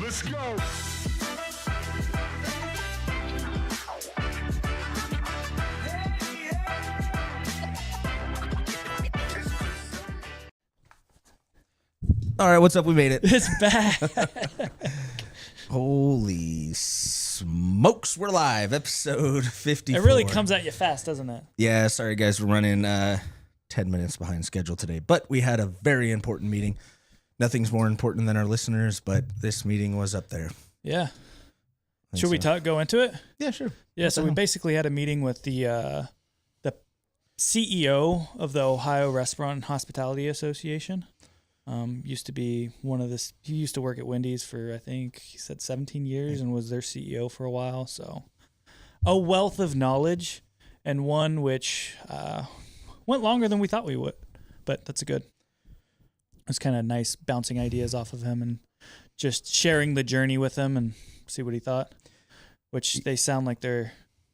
Let's go. All right, what's up? We made it. It's back. Holy smokes, we're live. Episode 54. It really comes at you fast, doesn't it? Yeah, sorry guys, we're running 10 minutes behind schedule today, but we had a very important meeting. Nothing's more important than our listeners, but this meeting was up there. Yeah. Should we go into it? Yeah, sure. Yeah, so we basically had a meeting with the CEO of the Ohio Restaurant and Hospitality Association. Used to be he used to work at Wendy's for, I think he said 17 years and was their CEO for a while. So a wealth of knowledge, and one which went longer than we thought we would, but that's good. It's kind of nice bouncing ideas off of him and just sharing the journey with him and see what he thought, which they sound like they're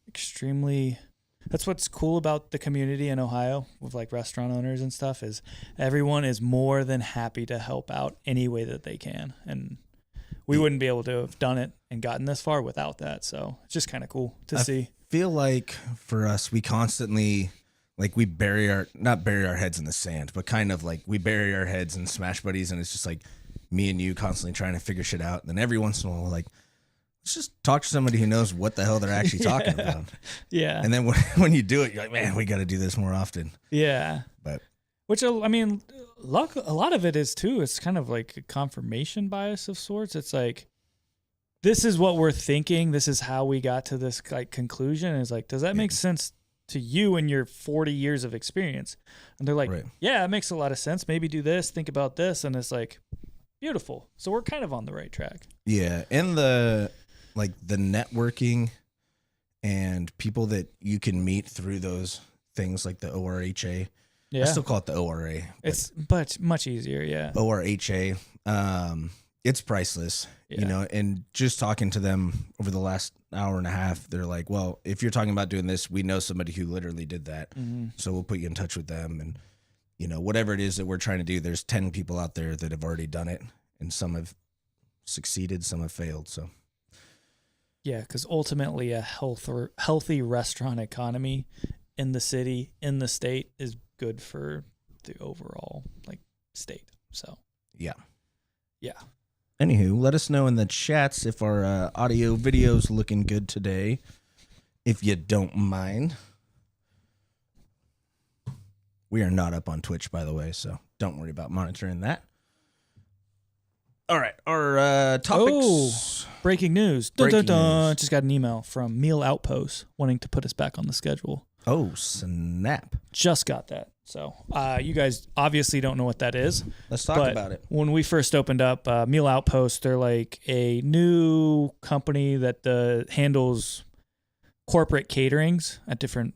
extremely... That's what's cool about the community in Ohio with like restaurant owners and stuff, is everyone is more than happy to help out any way that they can. And we wouldn't be able to have done it and gotten this far without that. So it's just kind of cool to see. I feel like for us, we constantly, like, we not bury our heads in the sand, but kind of like we bury our heads in Smash Buddies, and it's just like me and you constantly trying to figure shit out. And then every once in a while, like, let's just talk to somebody who knows what the hell they're actually talking about. Yeah. And then when you do it, you're like, man, we got to do this more often. Yeah. But which, I mean, a lot of it is too, it's kind of like a confirmation bias of sorts. It's like, this is what we're thinking. This is how we got to this like conclusion. And it's like, does that make sense to you and your 40 years of experience? And they're like, yeah, it makes a lot of sense. Maybe do this, think about this. And it's like, beautiful. So we're kind of on the right track. Yeah. And the networking and people that you can meet through those things like the ORHA. Yeah. I still call it the ORA. But much easier, yeah. ORHA. It's priceless, you know, and just talking to them over the last hour and a half, they're like, well, if you're talking about doing this, we know somebody who literally did that. Mm-hmm. So we'll put you in touch with them. And, you know, whatever it is that we're trying to do, there's 10 people out there that have already done it, and some have succeeded, some have failed. So. Yeah, because ultimately a healthy restaurant economy in the city, in the state, is good for the overall like state. So yeah. Anywho, let us know in the chats if our audio video's looking good today, if you don't mind. We are not up on Twitch, by the way, so don't worry about monitoring that. All right, our topics. Oh, breaking news. Just got an email from Meal Outpost wanting to put us back on the schedule. Oh, snap. Just got that. So you guys obviously don't know what that is. Let's talk about it. When we first opened up Meal Outpost, they're like a new company that handles corporate caterings at different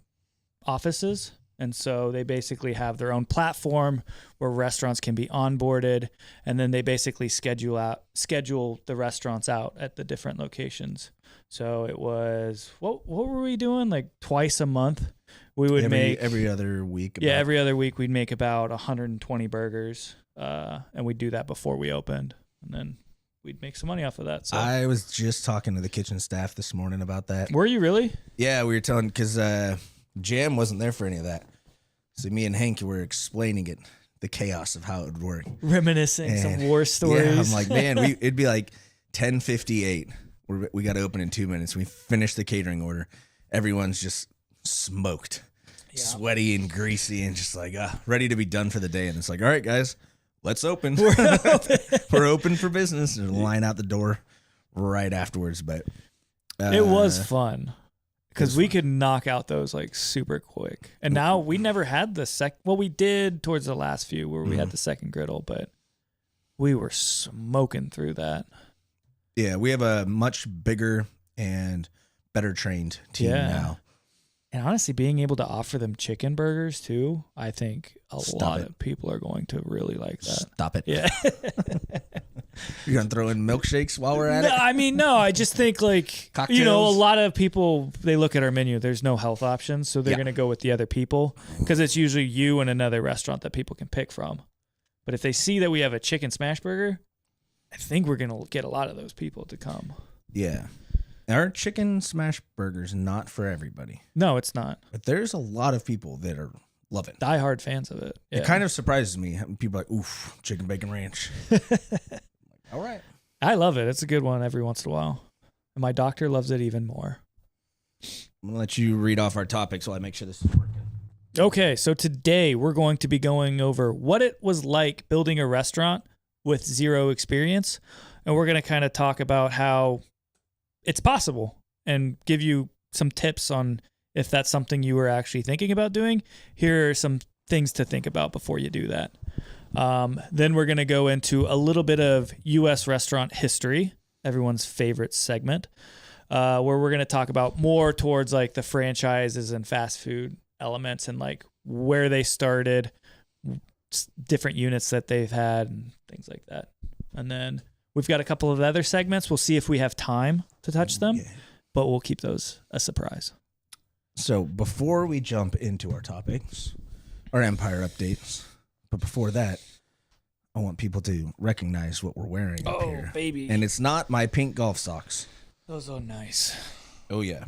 offices. And so they basically have their own platform where restaurants can be onboarded, and then they basically schedule the restaurants out at the different locations. So it was, what were we doing? Like twice a month we would make every other week. Every other week we'd make about 120 burgers. And we'd do that before we opened, and then we'd make some money off of that. So I was just talking to the kitchen staff this morning about that. Were you really? Yeah, we were telling, because Jam wasn't there for any of that. So me and Hank were explaining it, the chaos of how it would work. Reminiscing some war stories. Yeah, I'm like, man, it'd be like 10:58. We got to open in 2 minutes. We finish the catering order. Everyone's just smoked, sweaty and greasy, and just like ready to be done for the day. And it's like, all right, guys, let's open. We're open for business. And line out the door right afterwards. But it was fun. Because we could knock out those like super quick. And now we never had the well, we did towards the last few where we had the second griddle, but we were smoking through that. Yeah, we have a much bigger and better trained team now. And honestly, being able to offer them chicken burgers too, I think a lot of people are going to really like that. Stop it. Yeah. You're going to throw in milkshakes while we're at it? I mean, no, I just think like, cocktails? You know, a lot of people, they look at our menu, there's no health options. So they're going to go with the other people because it's usually you and another restaurant that people can pick from. But if they see that we have a chicken smash burger, I think we're going to get a lot of those people to come. Yeah. Our chicken smash burger's not for everybody. No, it's not. But there's a lot of people that are love it. Diehard fans of it. Yeah. It kind of surprises me. People are like, oof, chicken bacon ranch. All right. I love it. It's a good one every once in a while. And my doctor loves it even more. I'm going to let you read off our topics while I make sure this is working. Okay, so today we're going to be going over what it was like building a restaurant with zero experience. And we're going to kind of talk about how it's possible and give you some tips on if that's something you were actually thinking about doing. Here are some things to think about before you do that. Then we're going to go into a little bit of U.S. restaurant history, everyone's favorite segment, where we're going to talk about more towards like the franchises and fast food elements and like where they started, different units that they've had and things like that. And then we've got a couple of other segments. We'll see if we have time to touch them, but we'll keep those a surprise. So before we jump into our topics, our Empire updates, but before that, I want people to recognize what we're wearing up here. Oh, baby. And it's not my pink golf socks. Those are nice. Oh, yeah.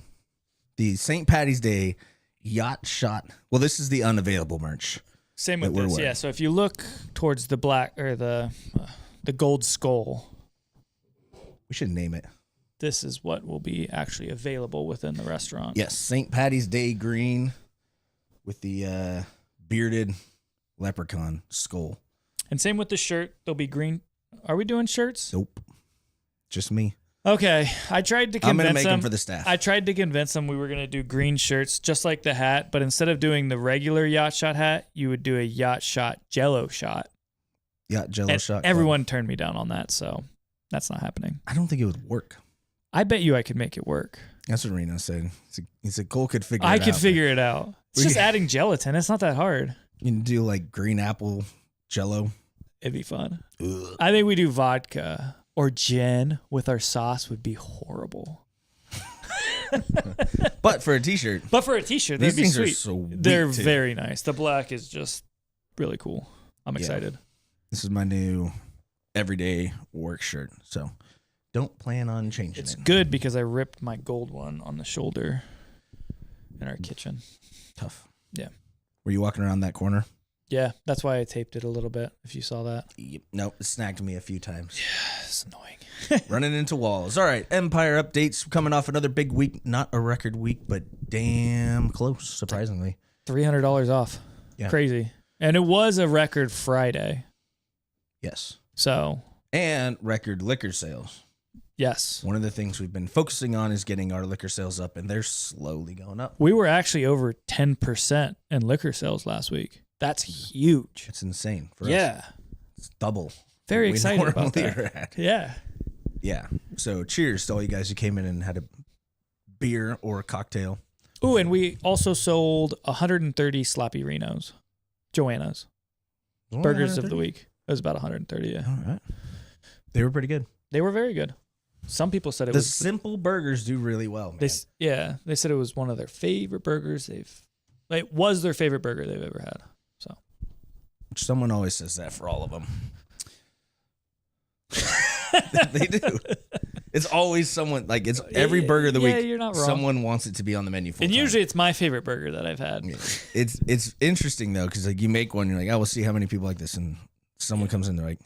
The St. Patty's Day Yacht Shot. Well, this is the unavailable merch. Same with this, yeah. So if you look towards the black or the gold skull, we should name it. This is what will be actually available within the restaurant. Yes, St. Patty's Day green with the bearded leprechaun skull. And same with the shirt. There'll be green. Are we doing shirts? Nope. Just me. Okay. I tried to convince I'm going to make them for the staff. I tried to convince them we were going to do green shirts just like the hat, but instead of doing the regular Yacht Shot hat, you would do a Yacht Shot Jello shot. Yacht Jello shot. Everyone turned me down on that, so that's not happening. I don't think it would work. I bet you I could make it work. That's what Reno said. He said Cole could figure it out. I could figure it out. It's just adding gelatin. It's not that hard. You can do like green apple Jello. It'd be fun. Ugh. I think we do vodka or gin with our sauce would be horrible. But for a t-shirt. They'd be sweet. Are so They're too. very nice. The black is just really cool. I'm excited. This is my new everyday work shirt. So don't plan on changing It's it. good because I ripped my gold one on the shoulder in our kitchen. Tough. Yeah. Were you walking around that corner? Yeah, that's why I taped it a little bit, if you saw that. Yep. Nope, it snagged me a few times. Yeah, it's annoying. Running into walls. All right, Empire updates coming off another big week. Not a record week, but damn close, surprisingly. $300 off. Yeah. Crazy. And it was a record Friday. Yes. So. And record liquor sales. Yes. One of the things we've been focusing on is getting our liquor sales up, and they're slowly going up. We were actually over 10% in liquor sales last week. That's huge. It's insane for us. Yeah. It's double. Very we excited about normally that. are at. Yeah. Yeah. So cheers to all you guys who came in and had a beer or a cocktail. Ooh, and we also sold 130 sloppy Renos. Joanna's. Burgers of the week. It was about 130, yeah. All right. They were pretty good. They were very good. Some people said it the was... simple burgers do really well, man. They said it was one of their favorite burgers it was their favorite burger they've ever had. So, someone always says that for all of them. They do. It's always someone, like, it's every burger of the week. You're not wrong. Someone wants it to be on the menu full and time. usually it's my favorite burger that I've had. Yeah. It's interesting though, because like you make one, you're like, we'll see how many people like this, and someone comes in, they're like,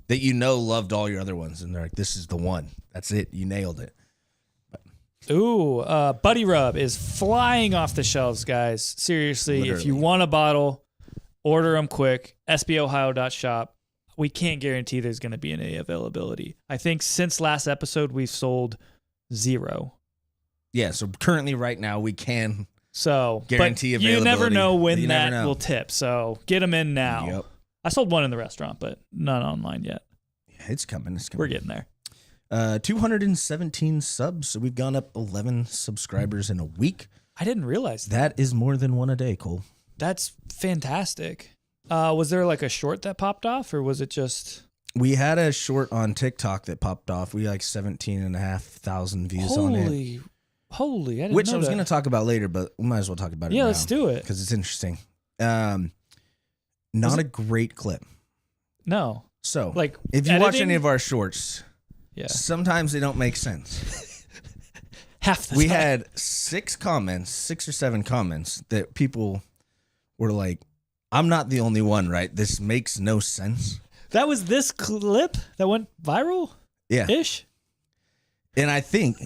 that loved all your other ones, and they're like, this is the one. That's it. You nailed it. Ooh, Buddy Rub is flying off the shelves, guys. Seriously, Literally. If you want a bottle, order them quick. sbohio.shop. We can't guarantee there's going to be any availability. I think since last episode, we've sold 0. Yeah, so currently right now we can but guarantee availability. You never know when You that never know. will tip, so get them in now. Yep. I sold one in the restaurant, but not online yet. Yeah, it's coming. We're getting there. 217 subs, so we've gone up 11 subscribers in a week. I didn't realize that. That is more than one a day, Cole. That's fantastic. Was there like a short that popped off, or was it just... We had a short on TikTok that popped off. We had like 17,500 views on it. Holy, I didn't Which know I was that. going to talk about later, but we might as well talk about it now. Yeah, let's do it. Because it's interesting. Not a great clip. No. So, Like, if you watch editing? any of our shorts, Yeah. sometimes they don't make sense. Half the We time. had 6 or 7 comments that people were like, I'm not the only one, right? This makes no sense. That was this clip that went viral? Yeah. Ish? And I think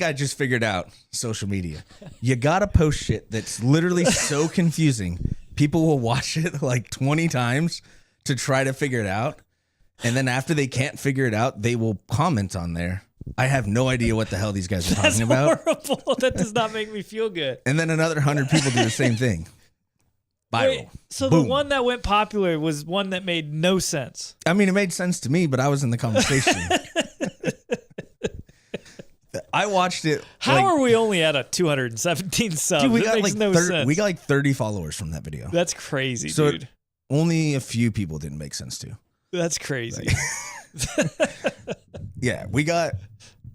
I just figured out social media. You got to post shit that's literally so confusing. People will watch it like 20 times to try to figure it out. And then after they can't figure it out, they will comment on there. I have no idea what the hell these guys are That's talking about. horrible. That does not make me feel good. And then another 100 people do the same thing. Viral. Wait, so Boom. the one that went popular was one that made no sense. I mean, it made sense to me, but I was in the conversation. I watched it. How are we only at a 217 subs? Dude, we It got makes like no 30, sense. we got like 30 followers from that video. That's crazy, So dude. Only a few people didn't make sense to. That's crazy. Yeah, we got,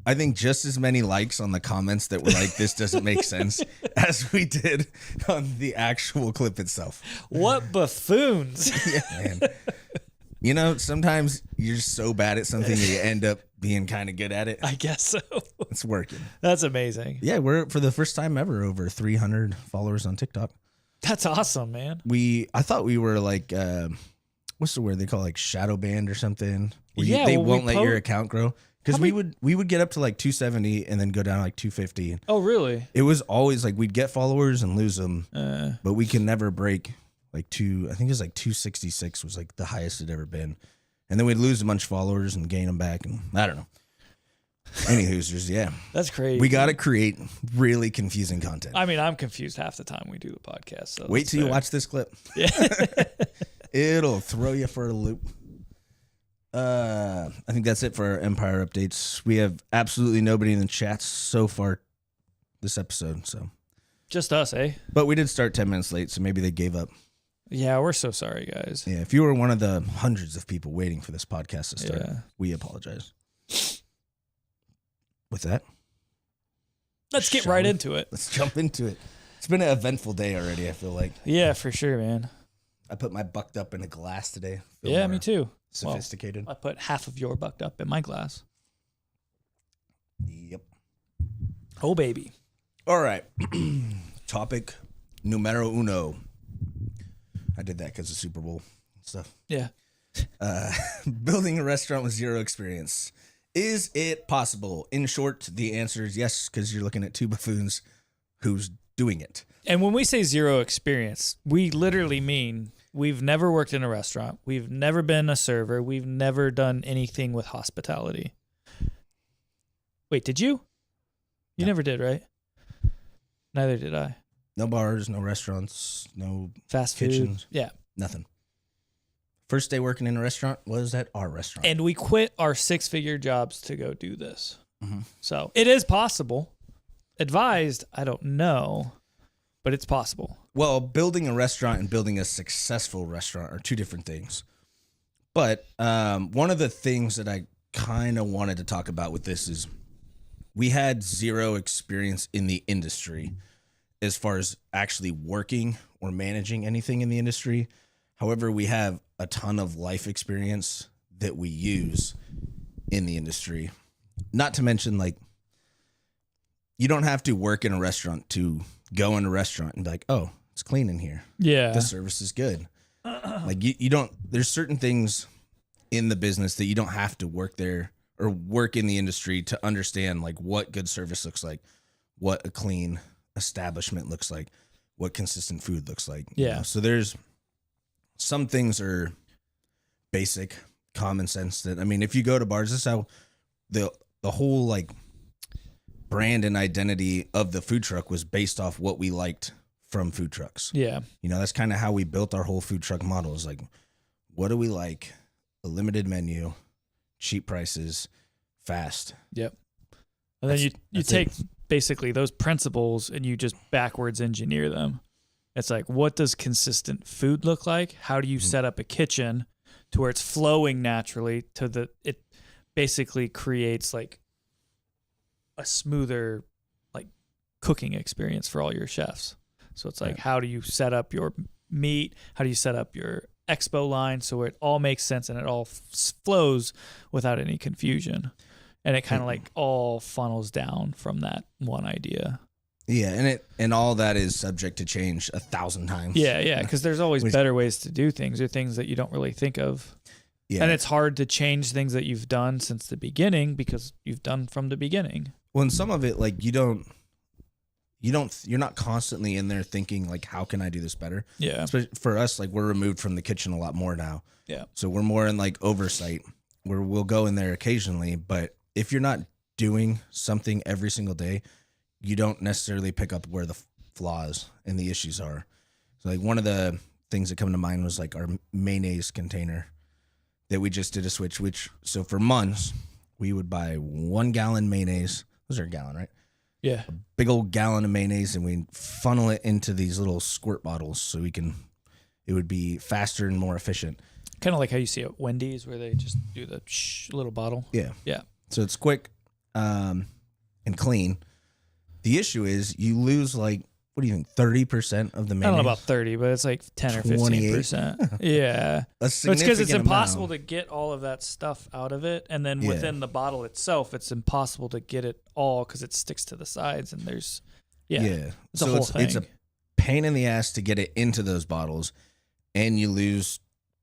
I think, just as many likes on the comments that were like, this doesn't make sense, as we did on the actual clip itself. What buffoons. Yeah, man. You know, sometimes you're just so bad at something that you end up being kind of good at it. I guess so. It's working. That's amazing. Yeah, we're, for the first time ever, over 300 followers on TikTok. That's awesome, man. I thought we were like, what's the word they call it, like shadow banned or something? Where Yeah, they well, won't let your account grow. Because How we would get up to like 270 and then go down to like 250. Oh, really? It was always like we'd get followers and lose them, Uh, but we can never break like I think it was like 266 was like the highest it ever been. And then we'd lose a bunch of followers and gain them back. And I don't know. Any Hoosers, yeah. that's crazy. We got to create really confusing content. I mean, I'm confused half the time we do the podcast. So Wait that's till you fair. watch this clip. Yeah. It'll throw you for a loop. I think that's it for our Empire updates. We have absolutely nobody in the chats so far this episode. So, Just us, eh? but we did start 10 minutes late, so maybe they gave up. Yeah, we're so sorry, guys. Yeah, if you were one of the hundreds of people waiting for this podcast to start, Yeah. we apologize. With that, Let's get Shall right we? into it. let's jump into it. It's been an eventful day already, I feel like. Yeah, for sure, man. I put my bucked up in a glass today. Feel Yeah, more me too. Sophisticated. I put half of your bucked up in my glass. Yep. Oh, baby. All right. Topic numero uno. I did that because of Super Bowl stuff. Yeah. Building a restaurant with zero experience. Is it possible? In short, the answer is yes, because you're looking at 2 buffoons who's doing it. And when we say zero experience, we literally mean we've never worked in a restaurant. We've never been a server. We've never done anything with hospitality. Wait, did you? You No. never did, right? Neither did I. No bars, no restaurants, no Fast food. kitchens, Yeah. nothing. First day working in a restaurant was at our restaurant. And we quit our 6-figure jobs to go do this. Mhm. So it is possible. Advised, I don't know, but it's possible. Well, building a restaurant and building a successful restaurant are 2 different things. But one of the things that I kind of wanted to talk about with this is we had zero experience in the industry as far as actually working or managing anything in the industry. However, we have a ton of life experience that we use in the industry. Not to mention, like, you don't have to work in a restaurant to go in a restaurant and be like, oh, it's clean in here. Yeah. The service is good. Like you don't, there's certain things in the business that you don't have to work there or work in the industry to understand like what good service looks like, what a clean establishment looks like, what consistent food looks like. you Yeah. know? So there's some things are basic common sense that, I mean, if you go to bars, this is how the whole like brand and identity of the food truck was based off what we liked from food trucks. Yeah. You know, that's kind of how we built our whole food truck model is like, what do we like? A limited menu, cheap prices, fast. Yep. And then you That's take it. basically those principles and you just backwards engineer them. It's like, what does consistent food look like? How do you set up a kitchen to where it's flowing naturally it basically creates like a smoother like cooking experience for all your chefs. So it's like, Right. how do you set up your meat? How do you set up your expo line, so it all makes sense and it all flows without any confusion. And it kind of like all funnels down from that one idea. Yeah, and all that is subject to change 1,000 times. Yeah, because there's always better ways to do things or things that you don't really think of. Yeah. And it's hard to change things that you've done since the beginning because you've done from the beginning. Well, and some of it, like you're not constantly in there thinking like, how can I do this better? Yeah. Especially for us, like we're removed from the kitchen a lot more now. Yeah. So we're more in like oversight where we'll go in there occasionally, but if you're not doing something every single day, you don't necessarily pick up where the flaws and the issues are. So like one of the things that come to mind was like our mayonnaise container that we just did a switch, so for months we would buy 1 gallon mayonnaise. Those are a gallon, right? Yeah. A big old gallon of mayonnaise, and we funnel it into these little squirt bottles so it would be faster and more efficient. Kind of like how you see at Wendy's where they just do the little bottle. Yeah. Yeah. So it's quick and clean. The issue is you lose like, what do you think, 30% of the mayonnaise? I don't know about 30, but it's like 10 or 15%. Yeah. It's because it's impossible to get all of that stuff out of it. And then within the bottle itself, it's impossible to get it all because it sticks to the sides and there's, it's a whole thing. It's a pain in the ass to get it into those bottles, and you lose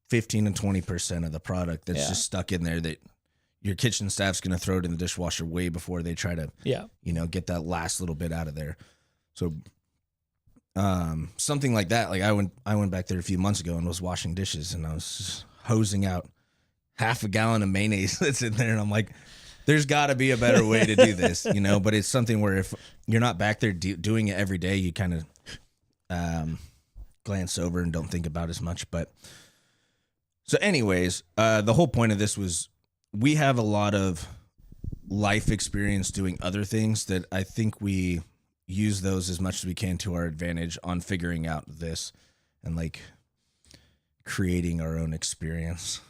15 to 20% of the product that's just stuck in there that your kitchen staff's going to throw it in the dishwasher way before they try to, get that last little bit out of there. So, something like that. Like I went back there a few months ago and was washing dishes, and I was just hosing out half a gallon of mayonnaise that's in there. And I'm like, there's got to be a better way to do this, but it's something where if you're not back there doing it every day, you kind of, glance over and don't think about as much. But so anyways, the whole point of this was, we have a lot of life experience doing other things that I think we use those as much as we can to our advantage on figuring out this and like creating our own experience.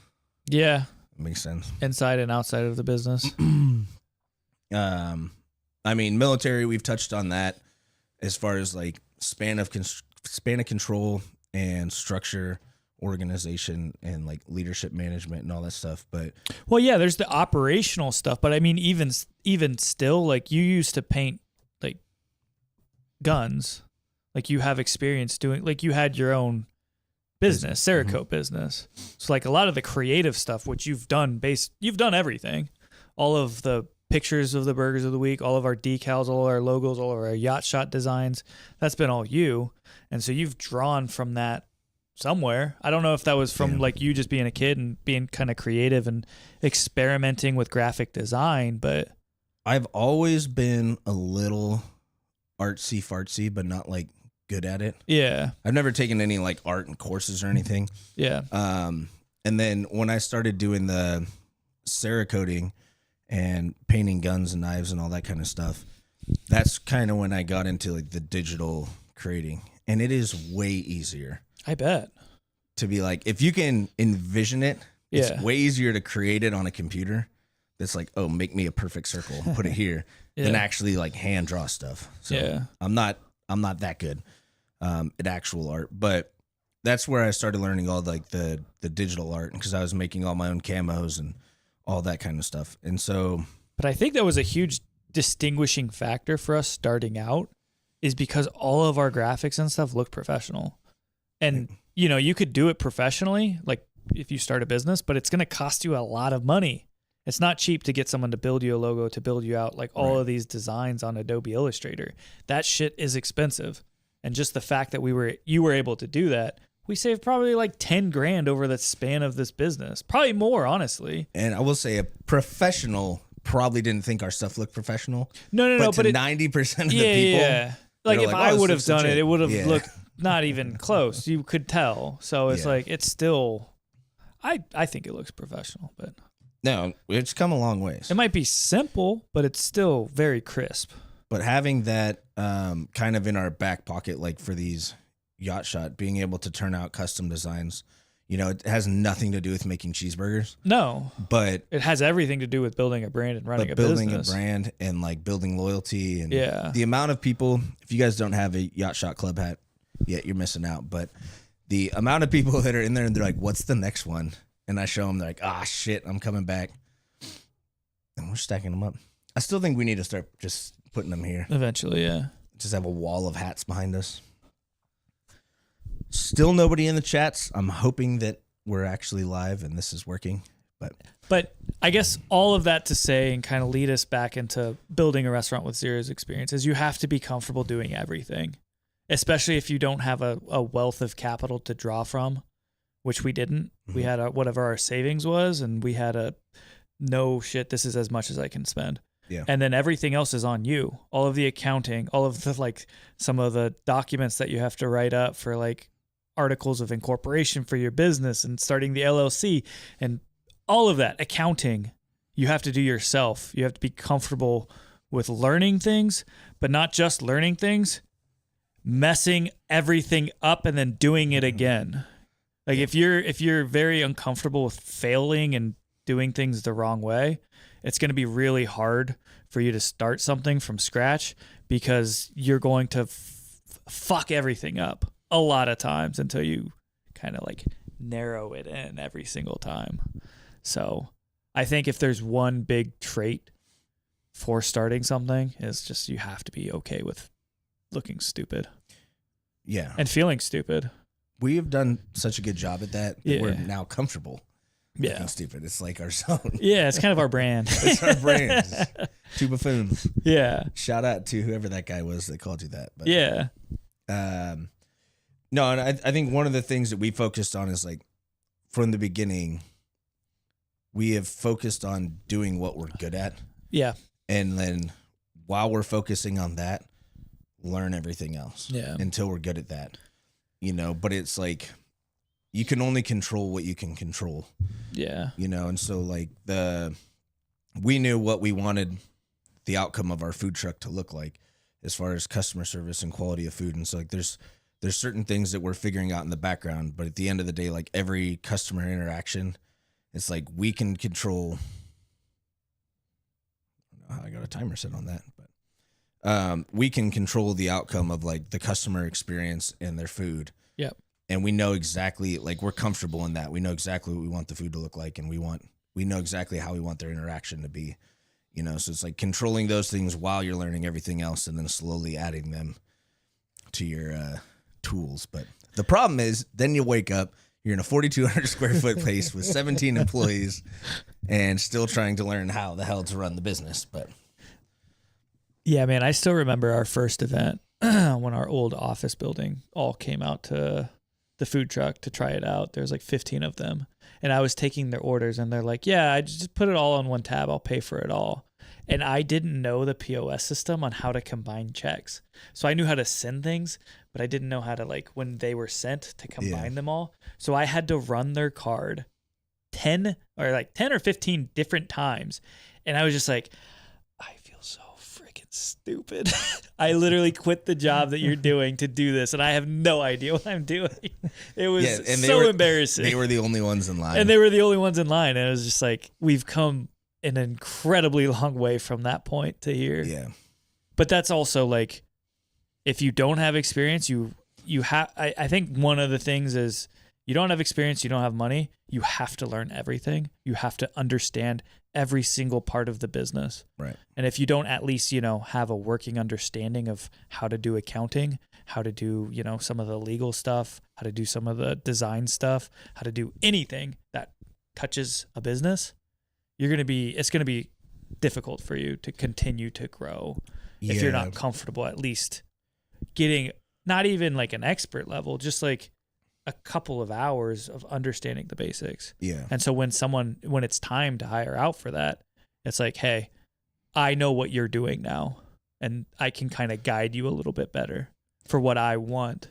Yeah. Makes sense. Inside and outside of the business. I mean, military, we've touched on that as far as like span of control and structure, organization, and like leadership management and all that stuff. But well, yeah, there's the operational stuff, but I mean, even still, like you used to paint like guns, like you have experience doing, like you had your own business, Cerakote business. So like a lot of the creative stuff, which you've done everything, all of the pictures of the burgers of the week, all of our decals, all of our logos, all of our yacht shot designs, that's been all you. And so you've drawn from that somewhere. I don't know if that was from like you just being a kid and being kind of creative and experimenting with graphic design, but I've always been a little artsy fartsy, but not like good at it. Yeah. I've never taken any like art and courses or anything. Yeah. And then when I started doing the Cerakoting and painting guns and knives and all that kind of stuff, that's kind of when I got into like the digital creating, and it is way easier. I bet. To be like, if you can envision it, it's way easier to create it on a computer. That's like, oh, make me a perfect circle, put it here, than actually like hand draw stuff. So I'm not that good at actual art, but that's where I started learning all like the digital art, because I was making all my own camos and all that kind of stuff. And so, but I think that was a huge distinguishing factor for us starting out, is because all of our graphics and stuff looked professional. And, you could do it professionally, like if you start a business, but it's going to cost you a lot of money. It's not cheap to get someone to build you a logo, to build you out like all of these designs on Adobe Illustrator. That shit is expensive. And just the fact that you were able to do that, we saved probably like 10 grand over the span of this business. Probably more, honestly. And I will say a professional probably didn't think our stuff looked professional. No. But 90% of the people. Yeah. Like if I would have done it, it would have looked not even close. You could tell. So it's like, it's still, I think it looks professional, but. No, it's come a long ways. It might be simple, but it's still very crisp. But having that kind of in our back pocket, like for these yacht shot, being able to turn out custom designs, it has nothing to do with making cheeseburgers. No, but it has everything to do with building a brand and running a business. Building a brand and like building loyalty and the amount of people. If you guys don't have a yacht shot club hat yet, you're missing out. But the amount of people that are in there and they're like, what's the next one? And I show them, they're like, ah, shit, I'm coming back. And we're stacking them up. I still think we need to start just putting them here. Eventually, yeah. Just have a wall of hats behind us. Still nobody in the chats. I'm hoping that we're actually live and this is working. But I guess all of that to say and kind of lead us back into building a restaurant with zero's experience is you have to be comfortable doing everything, especially if you don't have a wealth of capital to draw from, which we didn't. Mm-hmm. We had whatever our savings was, and we had no shit, this is as much as I can spend. Yeah. And then everything else is on you. All of the accounting, all of the some of the documents that you have to write up for articles of incorporation for your business and starting the LLC and all of that accounting, you have to do yourself. You have to be comfortable with learning things, but not just learning things, messing everything up and then doing it again. If you're very uncomfortable with failing and doing things the wrong way, it's going to be really hard for you to start something from scratch because you're going to fuck everything up a lot of times until you kind of narrow it in every single time. So I think if there's one big trait for starting something, is just you have to be okay with looking stupid. Yeah. And feeling stupid. We have done such a good job at that we're now comfortable looking stupid. It's like our zone. Yeah, it's kind of our brand. It's our brand. Two buffoons. Yeah. Shout out to whoever that guy was that called you that. But, yeah. No, and I think one of the things that we focused on is from the beginning, we have focused on doing what we're good at. Yeah. And then while we're focusing on that, learn everything else. Yeah. Until we're good at that. But it's you can only control what you can control. Yeah. And so we knew what we wanted the outcome of our food truck to look like as far as customer service and quality of food. And so there's certain things that we're figuring out in the background, but at the end of the day, every customer interaction, it's we can control. I don't know how I got a timer set on that, but we can control the outcome of the customer experience and their food. Yep. And we know exactly, we're comfortable in that. We know exactly what we want the food to look like, and we know exactly how we want their interaction to be. So it's controlling those things while you're learning everything else, and then slowly adding them to your tools. But the problem is, then you wake up. You're in a 4,200 square foot place with 17 employees and still trying to learn how the hell to run the business. But yeah, man, I still remember our first event when our old office building all came out to the food truck to try it out. There's 15 of them. And I was taking their orders and they're like, yeah, I just put it all on one tab. I'll pay for it all. And I didn't know the POS system on how to combine checks. So I knew how to send things, but I didn't know how to when they were sent to combine them all. So I had to run their card 10 or 15 different times. And I was just I feel so freaking stupid. I literally quit the job that you're doing to do this. And I have no idea what I'm doing. It was embarrassing. They were the only ones in line. And they were the only ones in line. And it was just we've come an incredibly long way from that point to here. Yeah. But that's also if you don't have experience, you have, I think one of the things is you don't have experience, you don't have money, you have to learn everything. You have to understand every single part of the business. Right. And if you don't at least, have a working understanding of how to do accounting, how to do, some of the legal stuff, how to do some of the design stuff, how to do anything that touches a business, it's going to be difficult for you to continue to grow if you're not comfortable at least getting not even an expert level, just a couple of hours of understanding the basics. Yeah. And so when it's time to hire out for that, it's hey, I know what you're doing now and I can kind of guide you a little bit better for what I want.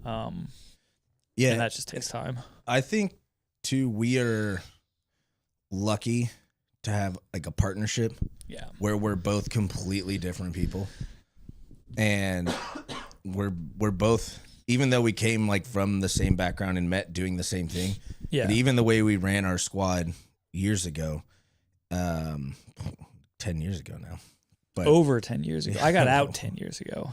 And that just takes time. I think too, we are lucky to have a partnership where we're both completely different people, and we're both, even though we came from the same background and met doing the same thing, but even the way we ran our squad years ago, 10 years ago now, But over 10 years ago. I got out 10 years ago.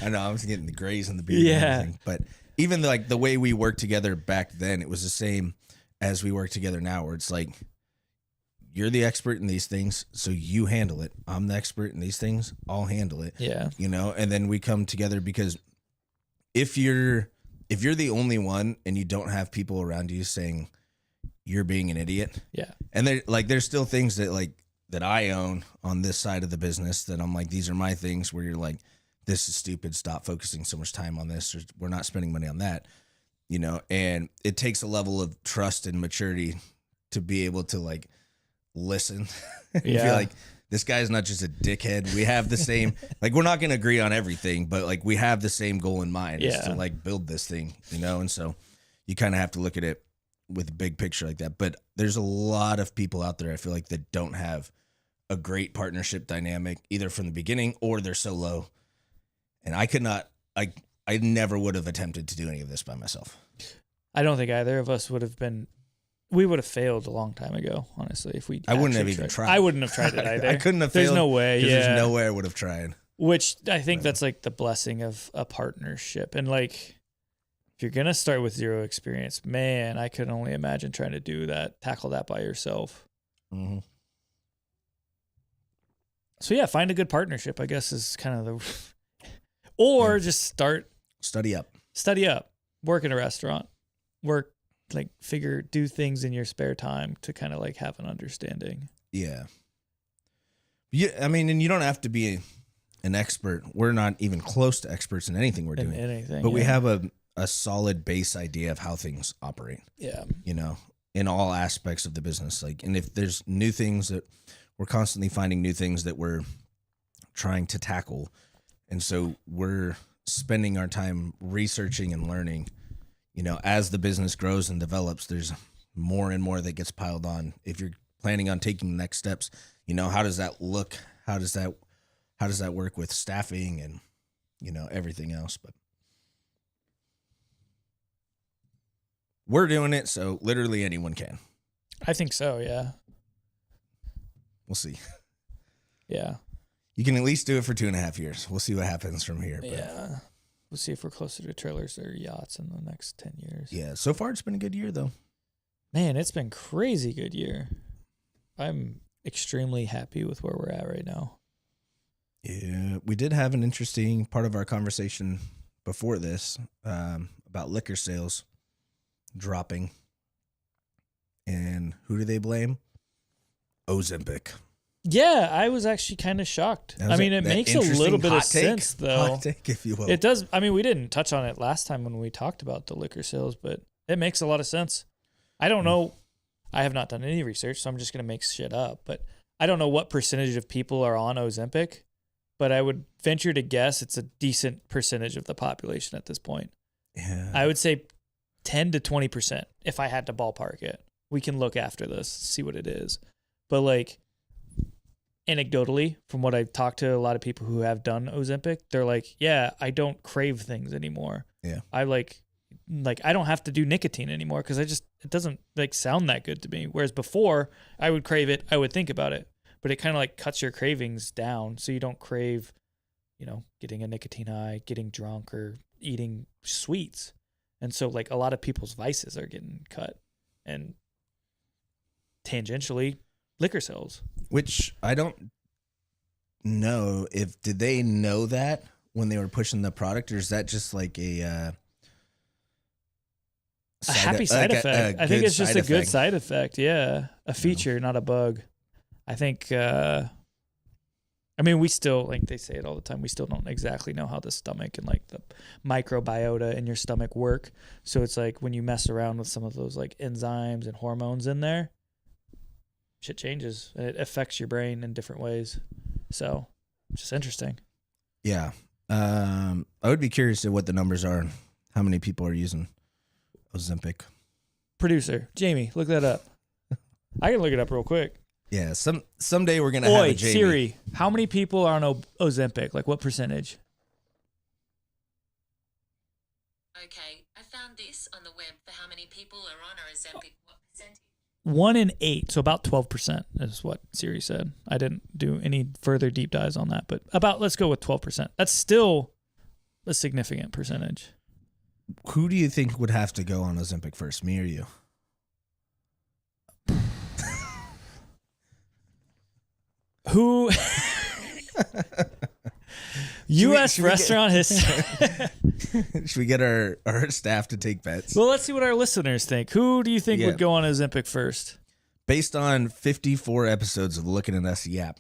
I know I was getting the grays in the beard. And everything. But even like the way we worked together back then, it was the same as we work together now, where it's like, you're the expert in these things, so you handle it. I'm the expert in these things. I'll handle it. Yeah. You know, and then we come together because if you're the only one and you don't have people around you saying you're being an idiot. Yeah. And there's still things that I own on this side of the business that I'm like, these are my things, where you're like, this is stupid. Stop focusing so much time on this. Or we're not spending money on that, you know, and it takes a level of trust and maturity to be able to like listen. Yeah. Feel like this guy's not just a dickhead. We have the same, like, we're not going to agree on everything, but like we have the same goal in mind is to like build this thing, you know? And so you kind of have to look at it with a big picture like that. But there's a lot of people out there, I feel like, that don't have a great partnership dynamic either from the beginning or they're so low. And I could not, I never would have attempted to do any of this by myself. I don't think either of us would have been. We would have failed a long time ago, honestly. If we, I wouldn't have even tried. I wouldn't have tried it either. I couldn't have failed. There's no way. Yeah, there's no way I would have tried. Which I think that's like the blessing of a partnership. And like, if you're gonna start with zero experience, man, I could only imagine trying to do that, tackle that by yourself. Mm-hmm. So yeah, find a good partnership, I guess, is kind of the, or just study up, work in a restaurant, do things in your spare time to kind of like have an understanding. Yeah. Yeah. I mean, and you don't have to be an expert. We're not even close to experts in anything we're doing. But we have a solid base idea of how things operate. Yeah. You know, in all aspects of the business. Like, and if there's new things that we're constantly finding new things that we're trying to tackle. And so we're spending our time researching and learning. You know, as the business grows and develops, there's more and more that gets piled on. If you're planning on taking the next steps, you know, how does that look? How does that work with staffing and, you know, everything else? But we're doing it, so literally anyone can. I think so, yeah. We'll see. Yeah. You can at least do it for 2.5 years. We'll see what happens from here. But yeah. We'll see if we're closer to trailers or yachts in the next 10 years. Yeah. So far, it's been a good year, though. Man, it's been crazy good year. I'm extremely happy with where we're at right now. Yeah. We did have an interesting part of our conversation before this about liquor sales dropping. And who do they blame? Ozempic. Yeah, I was actually kind of shocked. I mean, it makes a little bit of sense, though. Hot take, if you will. It does. I mean, we didn't touch on it last time when we talked about the liquor sales, but it makes a lot of sense. I don't know. I have not done any research, so I'm just going to make shit up. But I don't know what percentage of people are on Ozempic, but I would venture to guess it's a decent percentage of the population at this point. Yeah. I would say 10 to 20% if I had to ballpark it. We can look after this, see what it is. But like, anecdotally, from what I've talked to a lot of people who have done Ozempic, they're like, yeah, I don't crave things anymore. Yeah. I like I don't have to do nicotine anymore because it doesn't like sound that good to me. Whereas before I would crave it, I would think about it, but it kind of like cuts your cravings down. So you don't crave, you know, getting a nicotine high, getting drunk, or eating sweets. And so like a lot of people's vices are getting cut, and tangentially liquor sales. Which I don't know if, did they know that when they were pushing the product, or is that just like a happy side effect? I think it's just a good side effect. Yeah. A feature, not a bug. I think, I mean, we still, like they say it all the time, we still don't exactly know how the stomach and like the microbiota in your stomach work. So it's like when you mess around with some of those like enzymes and hormones in there, shit changes. It affects your brain in different ways. So just interesting. Yeah. I would be curious to what the numbers are and how many people are using Ozempic. Producer, Jamie, look that up. I can look it up real quick. Yeah, someday we're going to have a Jamie. Siri, how many people are on Ozempic? Like what percentage? Okay, I found this on the web for how many people are on Ozempic. What percentage? 1 in 8, so about 12% is what Siri said. I didn't do any further deep dives on that, but let's go with 12%. That's still a significant percentage. Who do you think would have to go on Ozempic first, me or you? Who? U.S. restaurant history. Should we get our staff to take bets? Well, let's see what our listeners think. Who do you think would go on Ozempic first? Based on 54 episodes of Looking at Us Yap.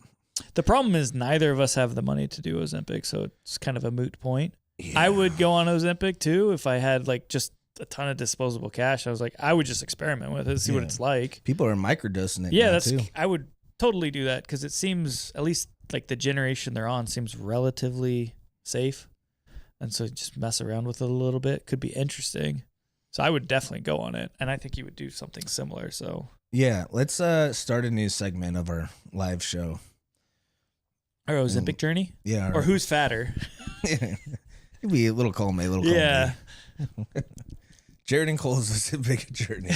The problem is neither of us have the money to do Ozempic, so it's kind of a moot point. Yeah. I would go on Ozempic too if I had like just a ton of disposable cash. I was like, I would just experiment with it, see what it's like. People are microdosing it. Yeah, too. I would totally do that because it seems, at least like the generation they're on, seems relatively safe. And so just mess around with it a little bit could be interesting. So I would definitely go on it. And I think you would do something similar. So yeah, let's start a new segment of our live show. Our Ozempic journey? Yeah. Or who's fatter? It'd be a little column A, little column yeah. B. Jared and Cole's Ozempic journey.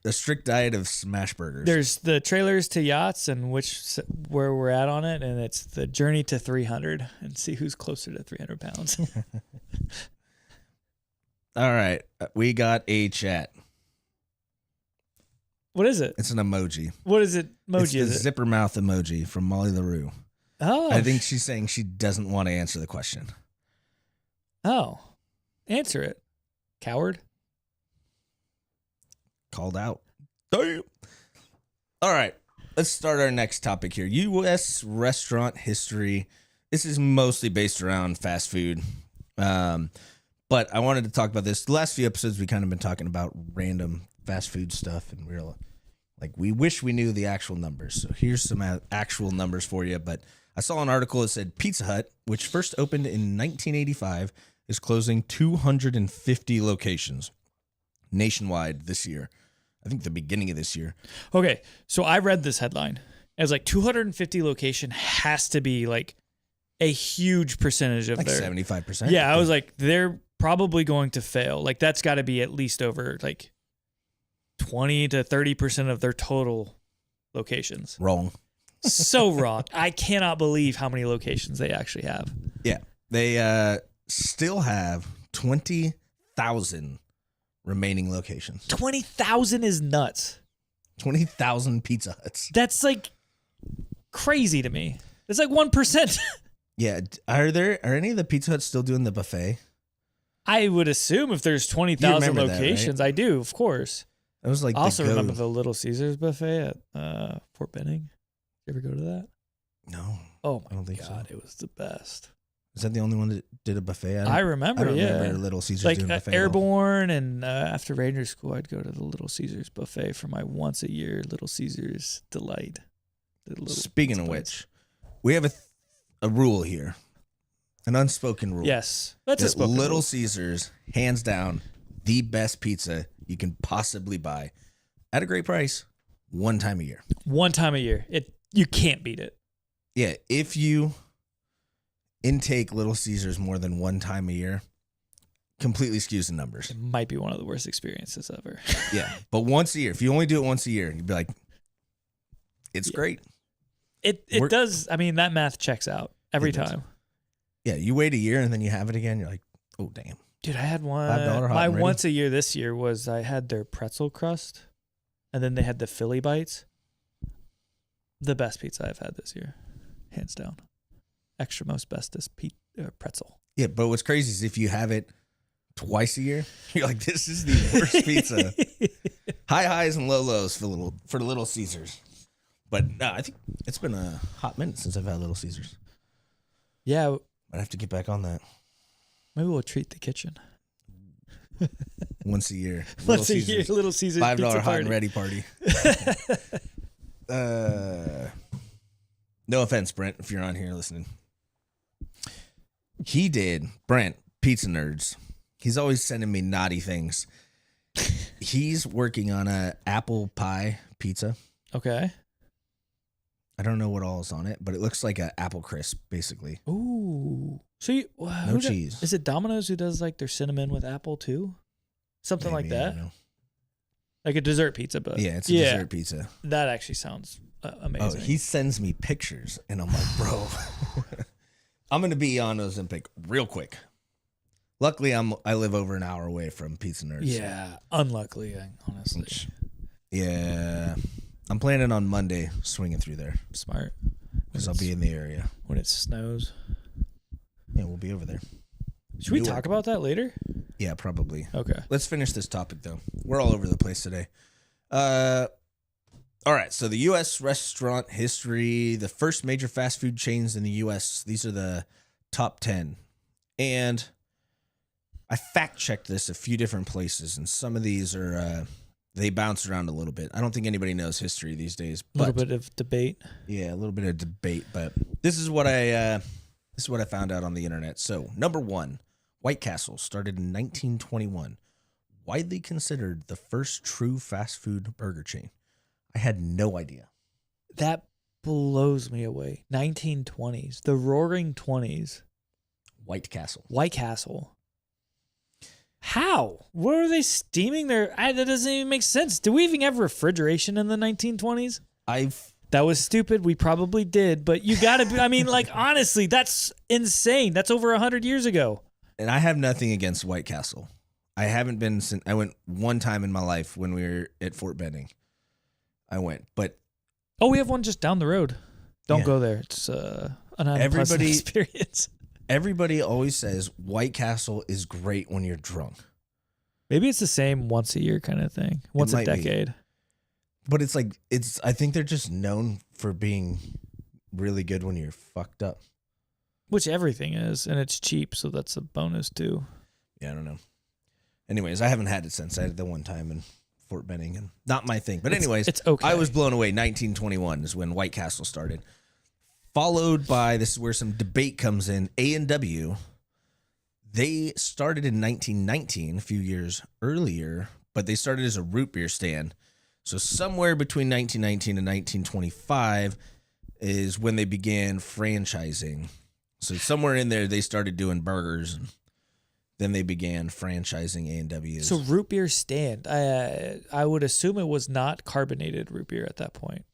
A strict diet of smash burgers. There's the trailers to yachts and where we're at on it, and it's the journey to 300 and see who's closer to 300 pounds. All right, we got a chat. What is it? It's an emoji. What is it? It's the zipper mouth emoji from Molly LaRue. Oh, I think she's saying she doesn't want to answer the question. Oh, answer it, coward. Called out. Damn. All right. Let's start our next topic here. U.S. restaurant history. This is mostly based around fast food. But I wanted to talk about this. The last few episodes, we kind of been talking about random fast food stuff. And we were like, we wish we knew the actual numbers. So here's some actual numbers for you. But I saw an article that said Pizza Hut, which first opened in 1985, is closing 250 locations nationwide this year. I think the beginning of this year. Okay, so I read this headline. It was like 250 location has to be like a huge percentage of like their 75%. Yeah, I was like, they're probably going to fail. Like that's got to be at least over like 20 to 30% of their total locations. Wrong. So wrong. I cannot believe how many locations they actually have. Yeah, they still have 20,000 remaining locations. 20,000 is nuts. 20,000 Pizza Huts. That's like crazy to me. It's like 1%. Yeah. Are any of the Pizza Huts still doing the buffet? I would assume if there's 20,000 locations, that, right? I do, of course. It was like I also remember the Little Caesars buffet at Fort Benning. You ever go to that? No. Oh I don't think God, so. It was the best. Is that the only one that did a buffet? I remember, I don't yeah. remember Little Caesars like doing a buffet. Airborne, and after Ranger School, I'd go to the Little Caesars buffet for my once a year Little Caesars delight. Speaking of which, we have a rule here, an unspoken rule. Yes, that's a spoken Little rule. Caesars, hands down, the best pizza you can possibly buy at a great price, one time a year. One time a year, you can't beat it. Yeah, if you intake Little Caesars more than one time a year, completely skews the numbers. It might be one of the worst experiences ever. Yeah, but once a year, if you only do it once a year, you'd be like, it's great. It does. I mean, that math checks out every time. Yeah, you wait a year and then you have it again. You're like, oh, damn. Dude, I had one. $5 hot My and ready. once a year this year was I had their pretzel crust, and then they had the Philly bites. The best pizza I've had this year, hands down. Extra most bestest pretzel. Yeah, but what's crazy is if you have it twice a year, you're like, this is the worst pizza. High highs and low lows for Little Caesars. But I think it's been a hot minute since I've had Little Caesars. Yeah. I'd have to get back on that. Maybe we'll treat the kitchen. Once a year. Once a year, Little Caesars $5 pizza hot party. and ready party. No offense, Brent, if you're on here listening. Brent, Pizza Nerds. He's always sending me naughty things. He's working on a apple pie pizza. Okay. I don't know what all is on it, but it looks like an apple crisp, basically. Ooh. So no cheese. Is it Domino's who does like their cinnamon with apple too? Something like Maybe, I that. don't know. Like a dessert pizza, but yeah, it's a dessert pizza. That actually sounds amazing. Oh, he sends me pictures, and I'm like, bro, I'm gonna be on Ozempic real quick. Luckily, I live over an hour away from Pizza Nerds. Yeah, unluckily, honestly. Yeah, I'm planning on Monday swinging through there. Smart. Because I'll be in the area. When it snows. Yeah, we'll be over there. Should we talk about that later? Yeah, probably. Okay. Let's finish this topic, though. We're all over the place today. All right, so the U.S. restaurant history, the first major fast food chains in the U.S., these are the top 10. And I fact-checked this a few different places, and some of these are... they bounce around a little bit. I don't think anybody knows history these days. A little bit of debate. Yeah, a little bit of debate, but this is what I found out on the internet. So, number 1, White Castle started in 1921, widely considered the first true fast food burger chain. I had no idea. That blows me away. 1920s, the Roaring 20s. White Castle. White Castle. How? What are they steaming their... that doesn't even make sense. Do we even have refrigeration in the 1920s? That was stupid. We probably did, but you got to be... I mean, like, honestly, that's insane. That's over 100 years ago. And I have nothing against White Castle. I haven't been since... I went one time in my life when we were at Fort Benning. I went, but... Oh, we have one just down the road. Don't go there. It's an unpleasant experience. Everybody always says White Castle is great when you're drunk. Maybe it's the same once a year kind of thing. Once a decade. Be. But it's like, I think they're just known for being really good when you're fucked up. Which everything is, and it's cheap, so that's a bonus too. Yeah, I don't know. Anyways, I haven't had it since. I had it the one time in Fort Benning, and not my thing. But anyways, it's okay. I was blown away. 1921 is when White Castle started. Followed by, this is where some debate comes in, A&W. They started in 1919, a few years earlier, but they started as a root beer stand. So somewhere between 1919 and 1925 is when they began franchising. So somewhere in there, they started doing burgers, and then they began franchising A&W's. So root beer stand, I would assume it was not carbonated root beer at that point.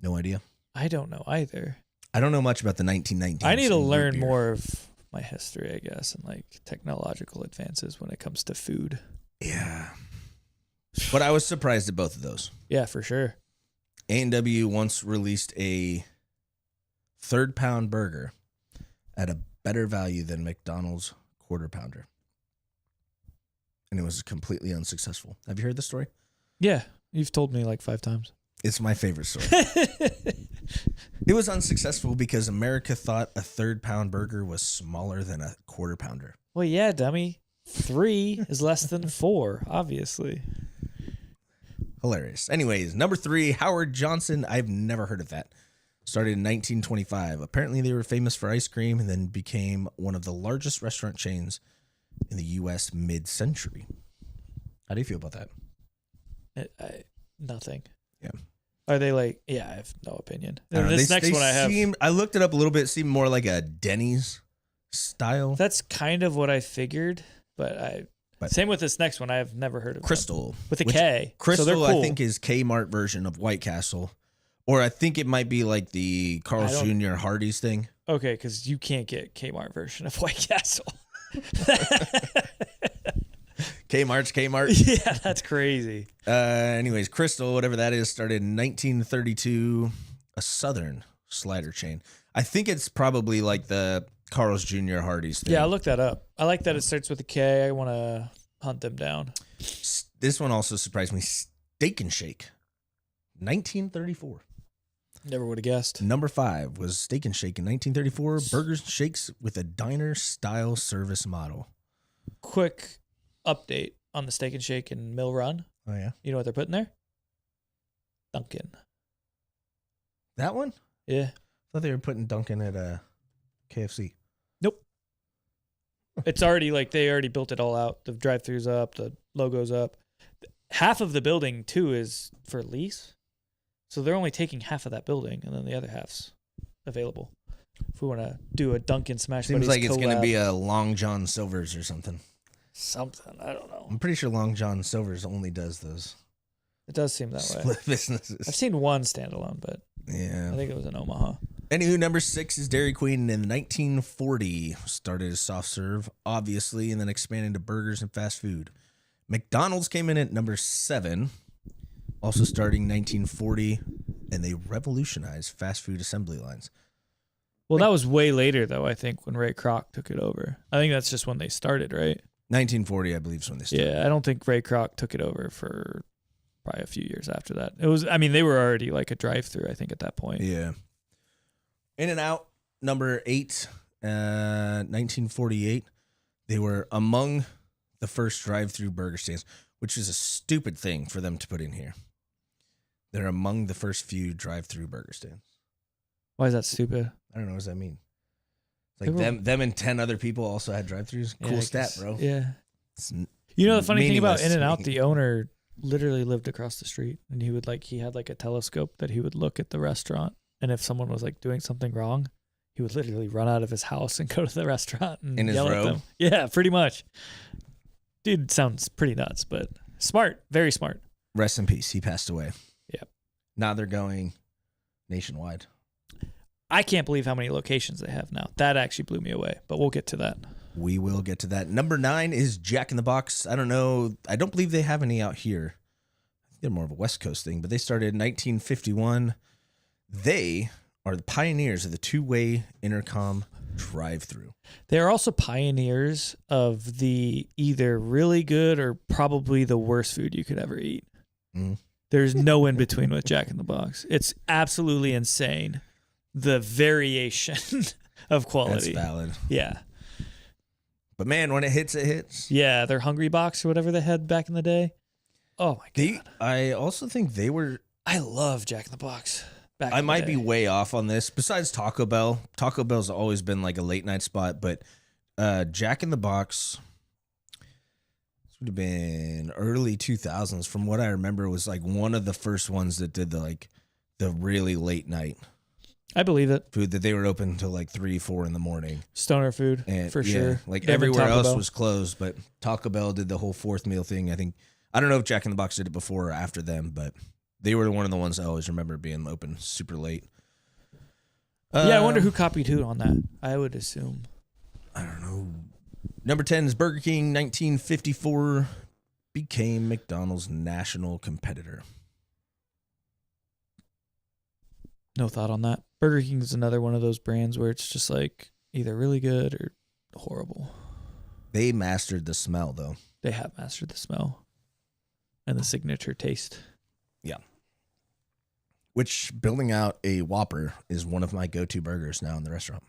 No idea. I don't know either. I don't know much about the 1919s. I need to learn more of my history, I guess, and like technological advances when it comes to food. Yeah. But I was surprised at both of those. Yeah, for sure. A&W once released a 3rd-pound burger at a better value than McDonald's quarter pounder. And it was completely unsuccessful. Have you heard this story? Yeah. You've told me like 5 times. It's my favorite story. It was unsuccessful because America thought a 3rd-pound burger was smaller than a quarter pounder. Well, yeah, dummy. 3 is less than 4, obviously. Hilarious. Anyways, number 3, Howard Johnson. I've never heard of that. Started in 1925. Apparently, they were famous for ice cream and then became one of the largest restaurant chains in the U.S. mid-century. How do you feel about that? Nothing. Yeah. Are they like... Yeah, I have no opinion. This next one I have... I looked it up a little bit. It seemed more like a Denny's style. That's kind of what I figured, but same with this next one. I have never heard of Crystal. With a K. Crystal, so cool. I think, is Kmart version of White Castle. Or I think it might be like the Carl's Jr. Hardee's thing. Okay, because you can't get Kmart version of White Castle. Kmart's Kmart. Yeah, that's crazy. Anyways, Crystal, whatever that is, started in 1932. A Southern slider chain. I think it's probably like the Carl's Jr. Hardee's thing. Yeah, I looked that up. I like that it starts with a K. I want to hunt them down. This one also surprised me. Steak and Shake. 1934. Never would have guessed. Number 5 was Steak and Shake in 1934. Burgers and shakes with a diner-style service model. Quick update on the Steak and Shake in Mill Run. Oh, yeah? You know what they're putting there? Dunkin'. That one? Yeah. I thought they were putting Dunkin' at KFC. Nope. It's already like they already built it all out. The drive-thru's up. The logo's up. Half of the building, too, is for lease. So they're only taking half of that building, and then the other half's available. If we want to do a Dunkin' Smash Seems Buddies like it's collab. going to be a Long John Silver's or something. something. I don't know. I'm pretty sure Long John Silver's only does those It does seem that way. split businesses. I've seen one standalone, but Yeah. I think it was in Omaha. Anywho, number 6 is Dairy Queen in 1940. Started as soft serve, obviously, and then expanded to burgers and fast food. McDonald's came in at number 7, also starting 1940, and they revolutionized fast food assembly lines. Well, that was way later, though, I think, when Ray Kroc took it over. I think that's just when they started, right? 1940, I believe, is when they started. Yeah, I don't think Ray Kroc took it over for probably a few years after that. It was, I mean, they were already like a drive-through, I think, at that point. Yeah. In-N-Out, number 8, 1948. They were among the first drive-through burger stands, which is a stupid thing for them to put in here. They're among the first few drive-through burger stands. Why is that stupid? I don't know what does that mean. It's like them and 10 other people also had drive-throughs. Cool stat, bro. Yeah. It's You know the funny thing about meaningless to In-N-Out, me. the owner literally lived across the street, and he had like a telescope that he would look at the restaurant, and if someone was like doing something wrong, he would literally run out of his house and go to the restaurant and In his yell at robe? them. Yeah, pretty much. Dude sounds pretty nuts, but smart, very smart. Rest in peace. He passed away. Yep. Now they're going nationwide. I can't believe how many locations they have now. That actually blew me away, but we'll get to that. We will get to that. Number 9 is Jack in the Box. I don't know. I don't believe they have any out here. I think they're more of a West Coast thing, but they started in 1951. They are the pioneers of the two-way intercom drive-through. They are also pioneers of the either really good or probably the worst food you could ever eat. Mm. There's no in between with Jack in the Box. It's absolutely insane. The variation of quality. That's valid. Yeah. But man, when it hits, it hits. Yeah, their Hungry Box or whatever they had back in the day. Oh my God. I also think they were. I love Jack in the Box. I might be way off on this. Besides Taco Bell, Taco Bell's always been like a late night spot, but Jack in the Box, this would have been early 2000s. From what I remember, was like one of the first ones that did the really late night I believe it. food, that they were open until like 3-4 in the morning. Stoner food, And for yeah, sure. like Them and everywhere Taco else Bell. was closed, but Taco Bell did the whole fourth meal thing. I don't know if Jack in the Box did it before or after them, but they were one of the ones I always remember being open super late. Yeah, I wonder who copied who on that. I would assume. I don't know. Number 10 is Burger King. 1954 became McDonald's national competitor. No thought on that. Burger King is another one of those brands where it's just like either really good or horrible. They mastered the smell, though. They have mastered the smell and the signature taste. Yeah. Which, building out a Whopper is one of my go-to burgers now in the restaurant.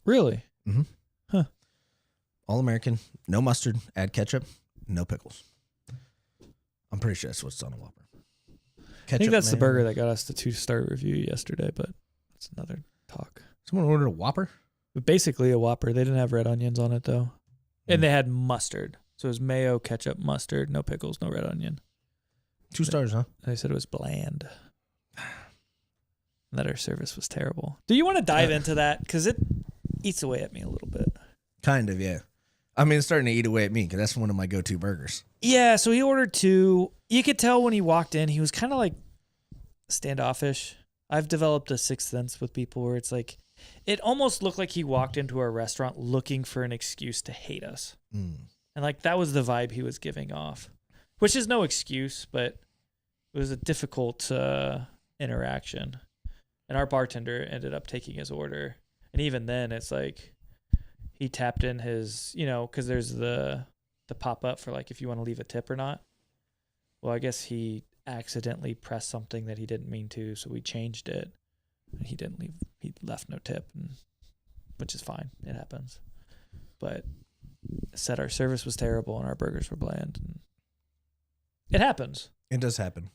Really? Mm-hmm. Huh. All American, no mustard, add ketchup, no pickles. I'm pretty sure that's what's on a Whopper. I think that's the mayo. burger that got us the 2-star review yesterday, but that's another talk. Someone ordered a Whopper? But basically a Whopper. They didn't have red onions on it, though. And they had mustard. So it was mayo, ketchup, mustard, no pickles, no red onion. 2 stars, huh? They said it was bland. And that our service was terrible. Do you want to dive into that? Because it eats away at me a little bit. Kind of, yeah. I mean, it's starting to eat away at me because that's one of my go-to burgers. Yeah, so he ordered 2. You could tell when he walked in, he was kind of like standoffish. I've developed a sixth sense with people where it's like, it almost looked like he walked into our restaurant looking for an excuse to hate us. Mm. And like that was the vibe he was giving off, which is no excuse, but it was a difficult interaction. And our bartender ended up taking his order. And even then, it's like he tapped in his, because there's the pop-up for like if you want to leave a tip or not. Well, I guess he accidentally pressed something that he didn't mean to, so we changed it. And he didn't leave. He left no tip, which is fine. It happens. But said our service was terrible and our burgers were bland. And it happens. It does happen.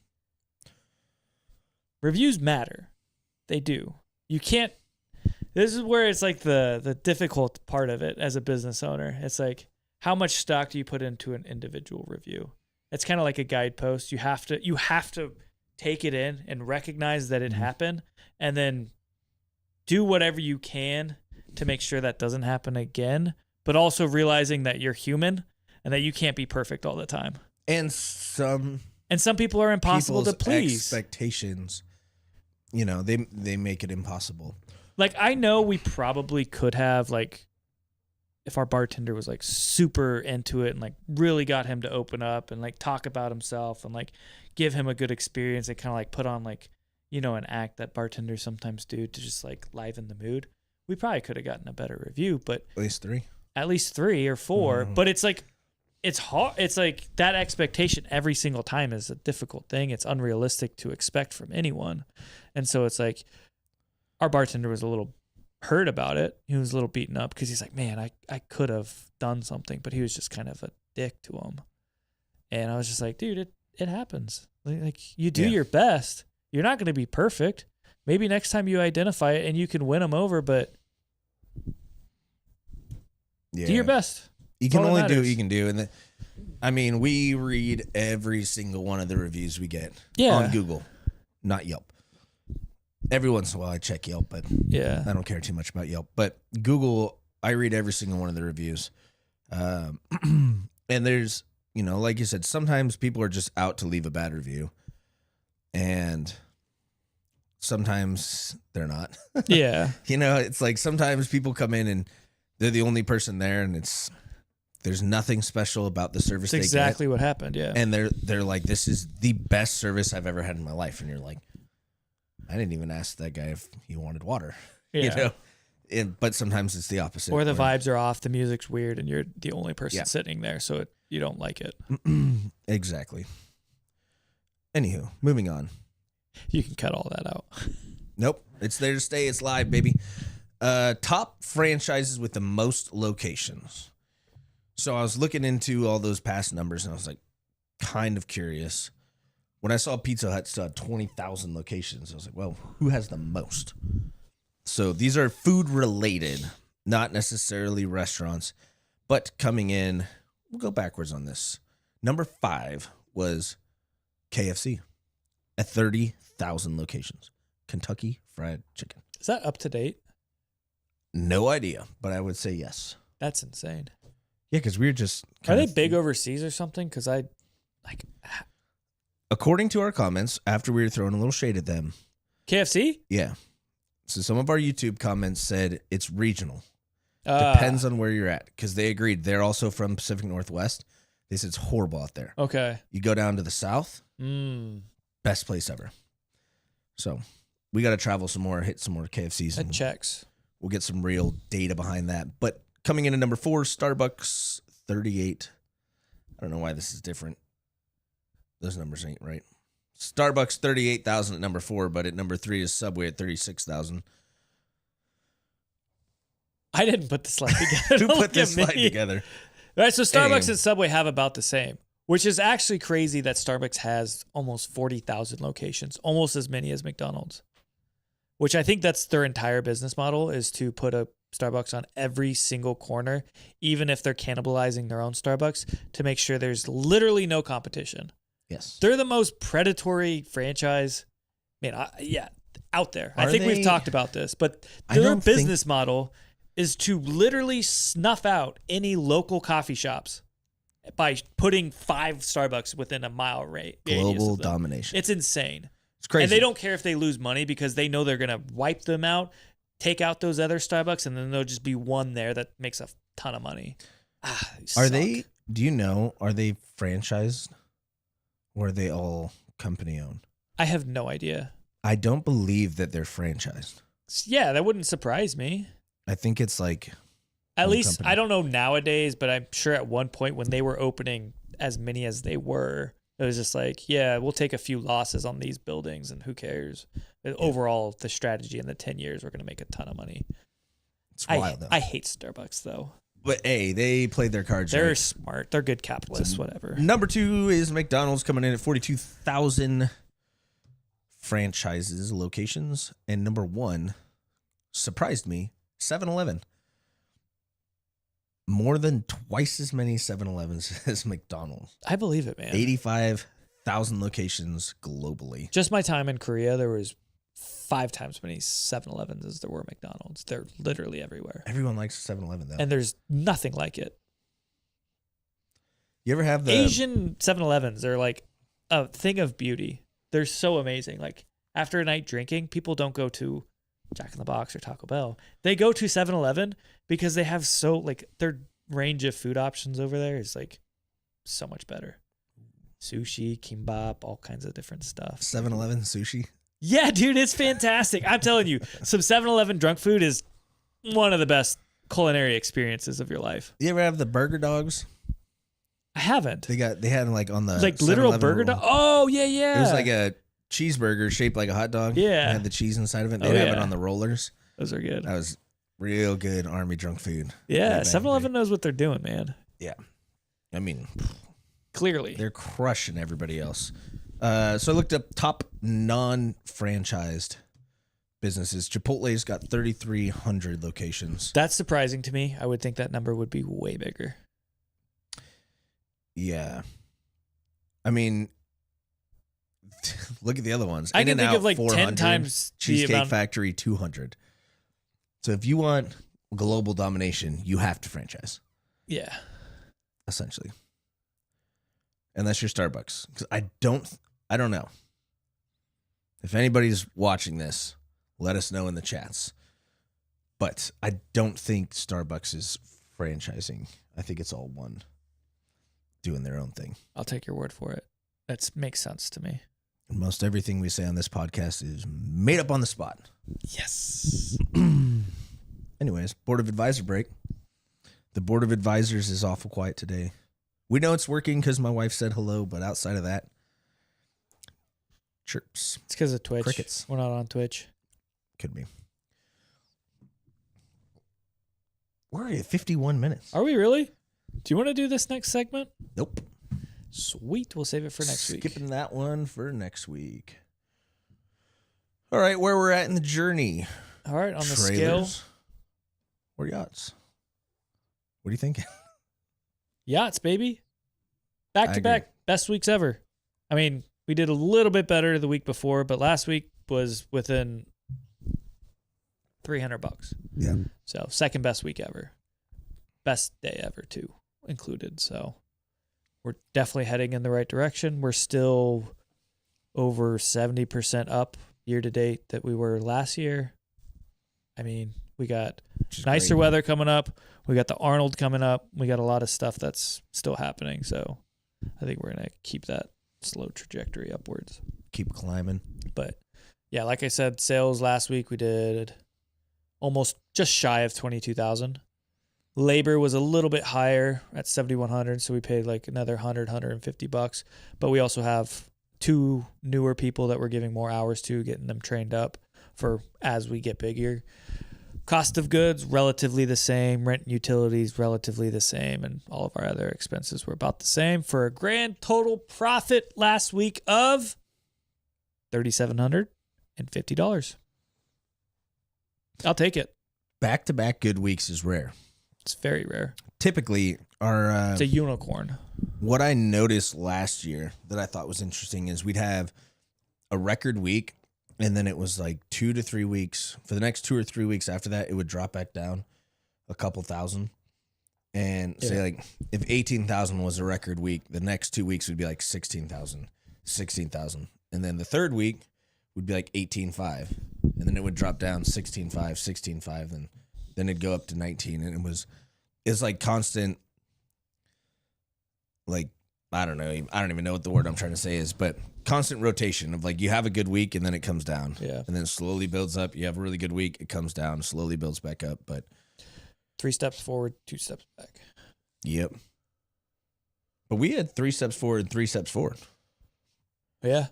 Reviews matter. They do. You can't. This is where it's like the difficult part of it as a business owner. It's like, how much stock do you put into an individual review? It's kind of like a guidepost. You have to take it in and recognize that it happened, and then do whatever you can to make sure that doesn't happen again. but also realizing that you're human and that you can't be perfect all the time. And some people are impossible to please. Expectations, they make it impossible. Like, I know we probably could have, like, if our bartender was, like, super into it and, like, really got him to open up and, like, talk about himself and, like, give him a good experience and kind of, like, put on, like, an act that bartenders sometimes do to just, like, liven the mood. We probably could have gotten a better review, but... At least 3 or 4. Mm-hmm. But it's, like, it's hard. It's, like, that expectation every single time is a difficult thing. It's unrealistic to expect from anyone. And so it's, like, our bartender was a little hurt about it. He was a little beaten up because he's like, man, I could have done something, but he was just kind of a dick to him. And I was just like, dude, it happens. Like, you do your best. You're not going to be perfect. Maybe next time you identify it and you can win them over, but do your best. You can only do what you can do. And we read every single one of the reviews we get on Google, not Yelp. Every once in a while I check Yelp, but I don't care too much about Yelp. But Google, I read every single one of the reviews. And there's, like you said, sometimes people are just out to leave a bad review. And sometimes they're not. Yeah. It's like sometimes people come in and they're the only person there and there's nothing special about the service they get. Exactly what happened, yeah. And they're like, this is the best service I've ever had in my life. And you're like, I didn't even ask that guy if he wanted water. Yeah. But sometimes it's the opposite. Or the vibes are off, the music's weird, and you're the only person sitting there, so you don't like it. Exactly. Anywho, moving on. You can cut all that out. Nope. It's there to stay. It's live, baby. Top franchises with the most locations. So I was looking into all those past numbers, and I was like, kind of curious. When I saw Pizza Hut still had 20,000 locations, I was like, well, who has the most? So these are food related, not necessarily restaurants, but coming in, we'll go backwards on this. Number 5 was KFC at 30,000 locations. Kentucky Fried Chicken. Is that up to date? No idea, but I would say yes. That's insane. Yeah, because we're just... Are they big overseas or something? Because according to our comments, after we were throwing a little shade at them... KFC? Yeah. So some of our YouTube comments said it's regional. Depends on where you're at. Because they agreed. They're also from Pacific Northwest. They said it's horrible out there. Okay. You go down to the south, best place ever. So we got to travel some more, hit some more KFCs. That checks. We'll get some real data behind that. But coming in at number 4, Starbucks, 38. I don't know why this is different. Those numbers ain't right. Starbucks, 38,000 at number 4, but at number 3 is Subway at 36,000. I didn't put the slide together. Who put this slide together? All right, so Starbucks and Subway have about the same, which is actually crazy that Starbucks has almost 40,000 locations, almost as many as McDonald's, which I think that's their entire business model, is to put a Starbucks on every single corner, even if they're cannibalizing their own Starbucks, to make sure there's literally no competition. Yes. They're the most predatory franchise, out there. I think we've talked about this, but their business model is to literally snuff out any local coffee shops by putting 5 Starbucks within a mile radius. Global domination. It's insane. It's crazy. And they don't care if they lose money because they know they're going to wipe them out, take out those other Starbucks, and then there'll just be one there that makes a ton of money. Are they franchised? Or are they all company owned? I have no idea. I don't believe that they're franchised. Yeah, that wouldn't surprise me. I think it's like... At least, company. I don't know nowadays, but I'm sure at one point when they were opening as many as they were, it was just like, yeah, we'll take a few losses on these buildings and who cares? Overall, the strategy in the 10 years, we're going to make a ton of money. It's wild, though. I hate Starbucks, though. But, hey, they played their cards They're right. smart. They're good capitalists, whatever. Number 2 is McDonald's, coming in at 42,000 franchises, locations. And number 1, surprised me, 7-Eleven. More than twice as many 7-Elevens as McDonald's. I believe it, man. 85,000 locations globally. Just my time in Korea, there was 5 times as many 7-Elevens as there were McDonald's. They're literally everywhere. Everyone likes 7-Eleven though. And there's nothing like it. You ever have the Asian 7-Elevens are like a thing of beauty. They're so amazing. Like after a night drinking, people don't go to Jack in the Box or Taco Bell. They go to 7-Eleven because they have their range of food options over there is like so much better. Sushi, kimbap, all kinds of different stuff. 7-Eleven sushi? Yeah, dude, it's fantastic. I'm telling you, some 7-Eleven drunk food is one of the best culinary experiences of your life. You ever have the burger dogs? I haven't. They had like on the like literal burger dog. Oh yeah. It was like a cheeseburger shaped like a hot dog. Yeah. It had the cheese inside of it. They'd have it on the rollers. Those are good. That was real good army drunk food. Yeah, 7-Eleven knows what they're doing, man. Yeah. I mean, clearly. They're crushing everybody else. So I looked up top non-franchised businesses. Chipotle's got 3,300 locations. That's surprising to me. I would think that number would be way bigger. Yeah. I mean, look at the other ones. I can think of like 10 times Cheesecake Factory 200. So if you want global domination, you have to franchise. Yeah. Essentially. Unless you're Starbucks. Because I don't know. If anybody's watching this, let us know in the chats. But I don't think Starbucks is franchising. I think it's all one doing their own thing. I'll take your word for it. That makes sense to me. And most everything we say on this podcast is made up on the spot. Yes. Anyways, Board of Advisor break. The Board of Advisors is awful quiet today. We know it's working because my wife said hello, but outside of that, chirps. It's because of Twitch. Crickets. We're not on Twitch. Could be. We're at 51 minutes. Are we really? Do you want to do this next segment? Nope. Sweet. We'll save it for next week. Skipping that one for next week. All right, where we're at in the journey. All right, on the scale. Or yachts. What are you thinking? Yachts, baby. Back to back. Best weeks ever. I mean, we did a little bit better the week before, but last week was within $300. Yeah. So second best week ever. Best day ever too, included. So we're definitely heading in the right direction. We're still over 70% up year to date that we were last year. I mean, we got nicer weather coming up. We got the Arnold coming up. We got a lot of stuff that's still happening. So I think we're going to keep that slow trajectory upwards. Keep climbing. But yeah, like I said, sales last week we did almost just shy of 22,000. Labor was a little bit higher at 7,100, so we paid like another $150. But we also have 2 newer people that we're giving more hours to, getting them trained up for as we get bigger. Cost of goods relatively the same, rent and utilities relatively the same, and all of our other expenses were about the same for a grand total profit last week of $3,750. I'll take it. Back-to-back good weeks is rare. It's very rare. Typically, it's a unicorn. What I noticed last year that I thought was interesting is we'd have a record week, and then it was like 2 to 3 weeks. For the next 2 or 3 weeks after that, it would drop back down a couple thousand. And say like if 18,000 was a record week, the next 2 weeks would be like 16,000, 16,000. And then the third week would be like 18.5. And then it would drop down 16.5, 16.5, and then it'd go up to 19. And it's like constant, like, I don't even know what the word I'm trying to say is, but constant rotation of like you have a good week and then it comes down. Yeah. And then it slowly builds up. You have a really good week, it comes down, slowly builds back up. But 3 steps forward, 2 steps back. Yep. But we had 3 steps forward and 3 steps forward. Yeah.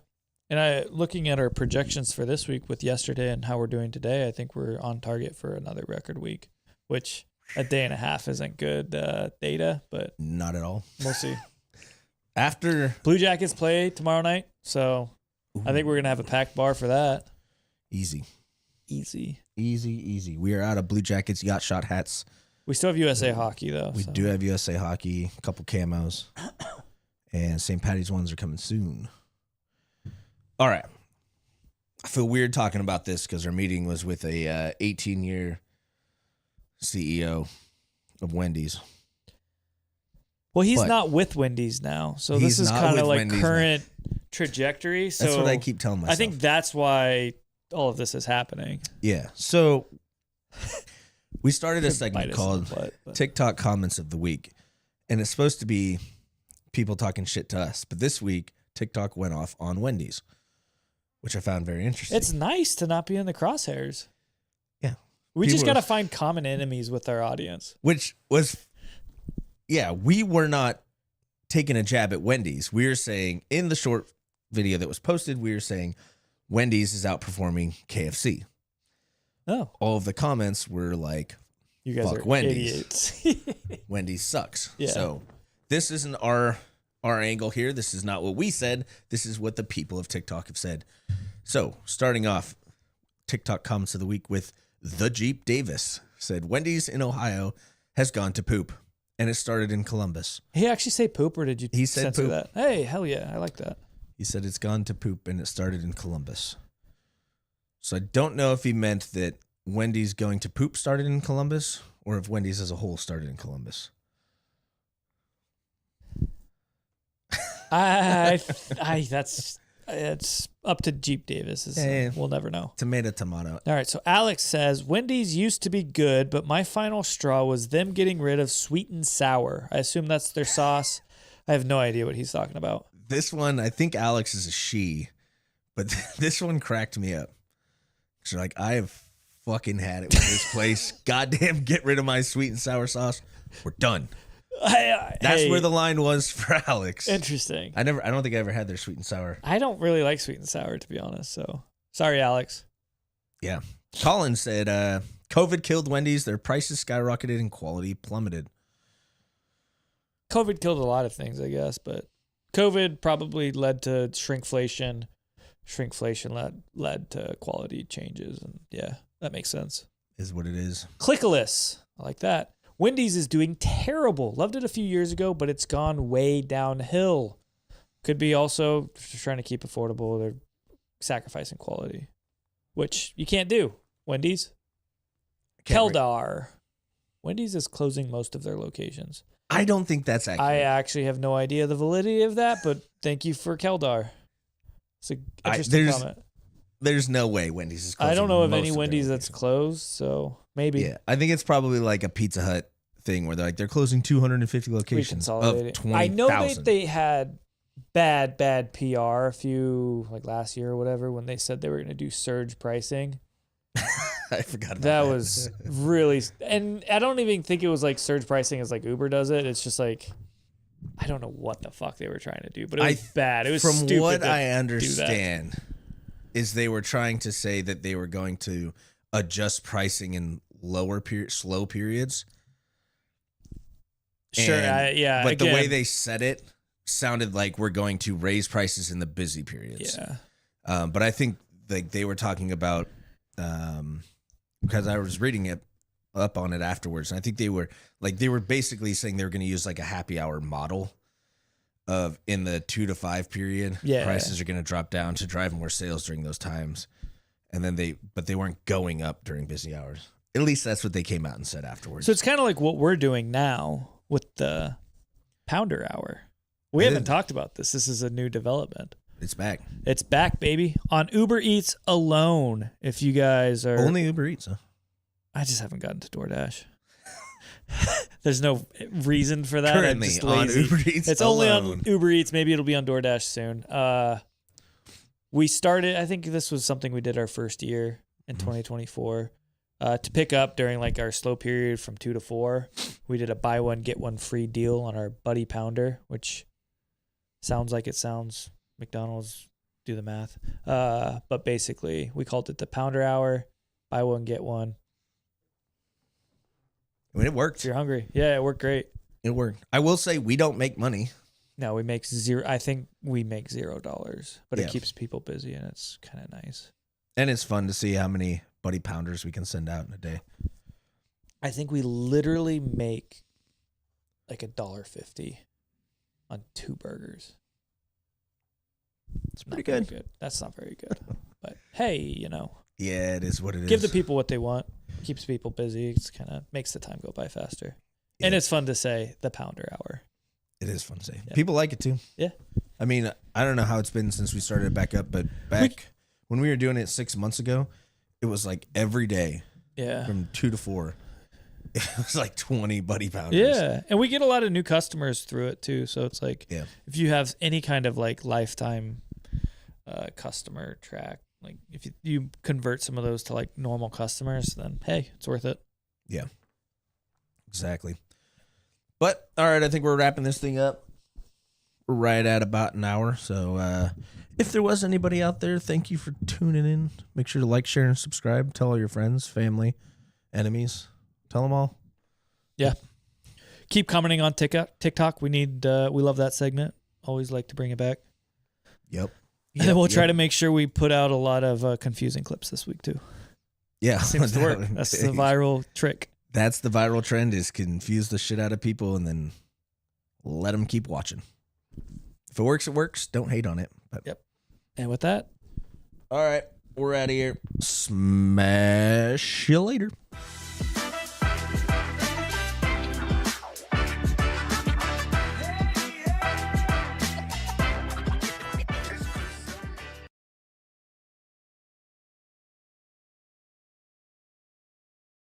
And looking at our projections for this week with yesterday and how we're doing today, I think we're on target for another record week, which a day and a half isn't good data, but not at all. We'll see. After Blue Jackets play tomorrow night, so I think we're going to have a packed bar for that. Easy. Easy. We are out of Blue Jackets yacht shot hats. We still have USA hockey, though. We do have USA hockey, a couple camos, and St. Patty's ones are coming soon. All right. I feel weird talking about this because our meeting was with a 18-year CEO of Wendy's. Well, he's But not with Wendy's now, so he's this is not kind of with like Wendy's current trajectory. So that's what I keep telling myself. I think that's why all of this is happening. Yeah. So we started a Bite segment us in called the butt, but- TikTok Comments of the Week, and it's supposed to be people talking shit to us. But this week, TikTok went off on Wendy's, which I found very interesting. It's nice to not be in the crosshairs. Yeah. We just People got to are- find common enemies with our audience. Which was, yeah, we were not taking a jab at Wendy's. We were saying in the short video that was posted, we were saying Wendy's is outperforming KFC. Oh, All of the comments were like, you guys Fuck are Wendy's. idiots. Wendy's sucks. Yeah. So this isn't our angle here. This is not what we said. This is what the people of TikTok have said. So starting off, TikTok Comments of the Week with The Jeep Davis said, Wendy's in Ohio has gone to poop, and it started in Columbus. He actually say poop, or did you He said censor poop. that? Hey, hell yeah, I like that. He said it's gone to poop, and it started in Columbus. So I don't know if he meant that Wendy's going to poop started in Columbus, or if Wendy's as a whole started in Columbus. That's it's up to Jeep Davis. Yeah. We'll never know. Tomato. All right, so Alex says Wendy's used to be good, but my final straw was them getting rid of sweet and sour. I assume that's their sauce. I have no idea what he's talking about. This one, I think Alex is a she, but this one cracked me up. She's like, I have fucking had it with this place. Goddamn, get rid of my sweet and sour sauce. We're done. That's where the line was for Alex. Interesting. I don't think I ever had their sweet and sour. I don't really like sweet and sour, to be honest. So sorry, Alex. Yeah. Colin said, COVID killed Wendy's. Their prices skyrocketed and quality plummeted. COVID killed a lot of things, I guess, but COVID probably led to shrinkflation. Shrinkflation led to quality changes, and yeah, that makes sense. Is what it is. Clickless. I like that. Wendy's is doing terrible. Loved it a few years ago, but it's gone way downhill. Could be also just trying to keep affordable. They're sacrificing quality, which you can't do. Wendy's. Keldar. Wendy's is closing most of their locations. I don't think that's accurate. I actually have no idea the validity of that, but thank you for Keldar. It's an interesting comment. There's no way Wendy's is closing. I don't know of most any their Wendy's that's locations. closed, so maybe. Yeah, I think it's probably like a Pizza Hut thing where they're closing 250 locations of Reconsolidating. 20,000. I know they had bad PR a few, like last year or whatever, when they said they were going to do surge pricing. I forgot about That was really, and I don't even think it was like surge pricing as like Uber does it. It's just like, I don't know what the fuck they were trying to do, but it was bad. It was from stupid. what to I do understand is they were trying to say that they were going to adjust pricing in slow periods. that. Sure, And- yeah. But the way again, they said it sounded like we're going to raise prices in the busy periods. yeah. But I think like they were talking about because I was reading it up on it afterwards, and I think they were basically saying they were going to use like a happy hour model of in the 2 to 5 period. Yeah. Prices are going to drop down to drive more sales during those times, and then they weren't going up during busy hours. At least that's what they came out and said afterwards. So it's kind of like what we're doing now with the Pounder Hour. We It haven't is. talked about this. This is a new development. It's back. It's back, baby. On Uber Eats alone. If you guys are... Only Uber Eats, huh? I just haven't gotten to DoorDash. There's no reason for that. I'm Currently just on lazy. Uber Eats It's alone. only on Uber Eats. Maybe it'll be on DoorDash soon. We started, I think this was something we did our first year in 2024. To pick up during like our slow period from 2 to 4, we did a buy one, get one free deal on our Buddy Pounder, which sounds like it sounds McDonald's, do the math. But basically we called it the Pounder Hour, buy one, get one. I mean, it If worked. you're hungry. Yeah, it worked great. It worked. I will say we don't make money. No, we make zero. I think we make $0, but Yeah. it keeps people busy and it's kind of nice. And it's fun to see how many Buddy Pounders we can send out in a day. I think we literally make like $1.50 on 2 burgers. It's pretty Not very good. That's not very good. But hey, you know, Yeah, it is what it is. give the people what they want. Keeps people busy. It's kind of makes the time go by faster. Yeah. And it's fun to say the pounder hour. It is fun to say. Yeah. People like it too. Yeah. I mean, I don't know how it's been since we started it back up, but when we were doing it 6 months ago, it was like every day. Yeah. From 2 to 4. It was like 20 buddy pounders. Yeah. And we get a lot of new customers through it too. So it's like, if you have any kind of like lifetime customer track, like if you convert some of those to like normal customers, then hey, it's worth it. Yeah. Exactly. But all right, I think we're wrapping this thing up. We're right at about an hour. So if there was anybody out there, thank you for tuning in. Make sure to like, share, and subscribe. Tell all your friends, family, enemies. Tell them all. Yeah. Keep commenting on TikTok. We love that segment. Always like to bring it back. Yep. And then we'll try to make sure we put out a lot of confusing clips this week too. Yeah. Seems to work. That's the viral trick. That's the viral trend, is confuse the shit out of people and then let them keep watching. If it works, it works. Don't hate on it. But. Yep. And with that. All right. We're out of here. Smash you later.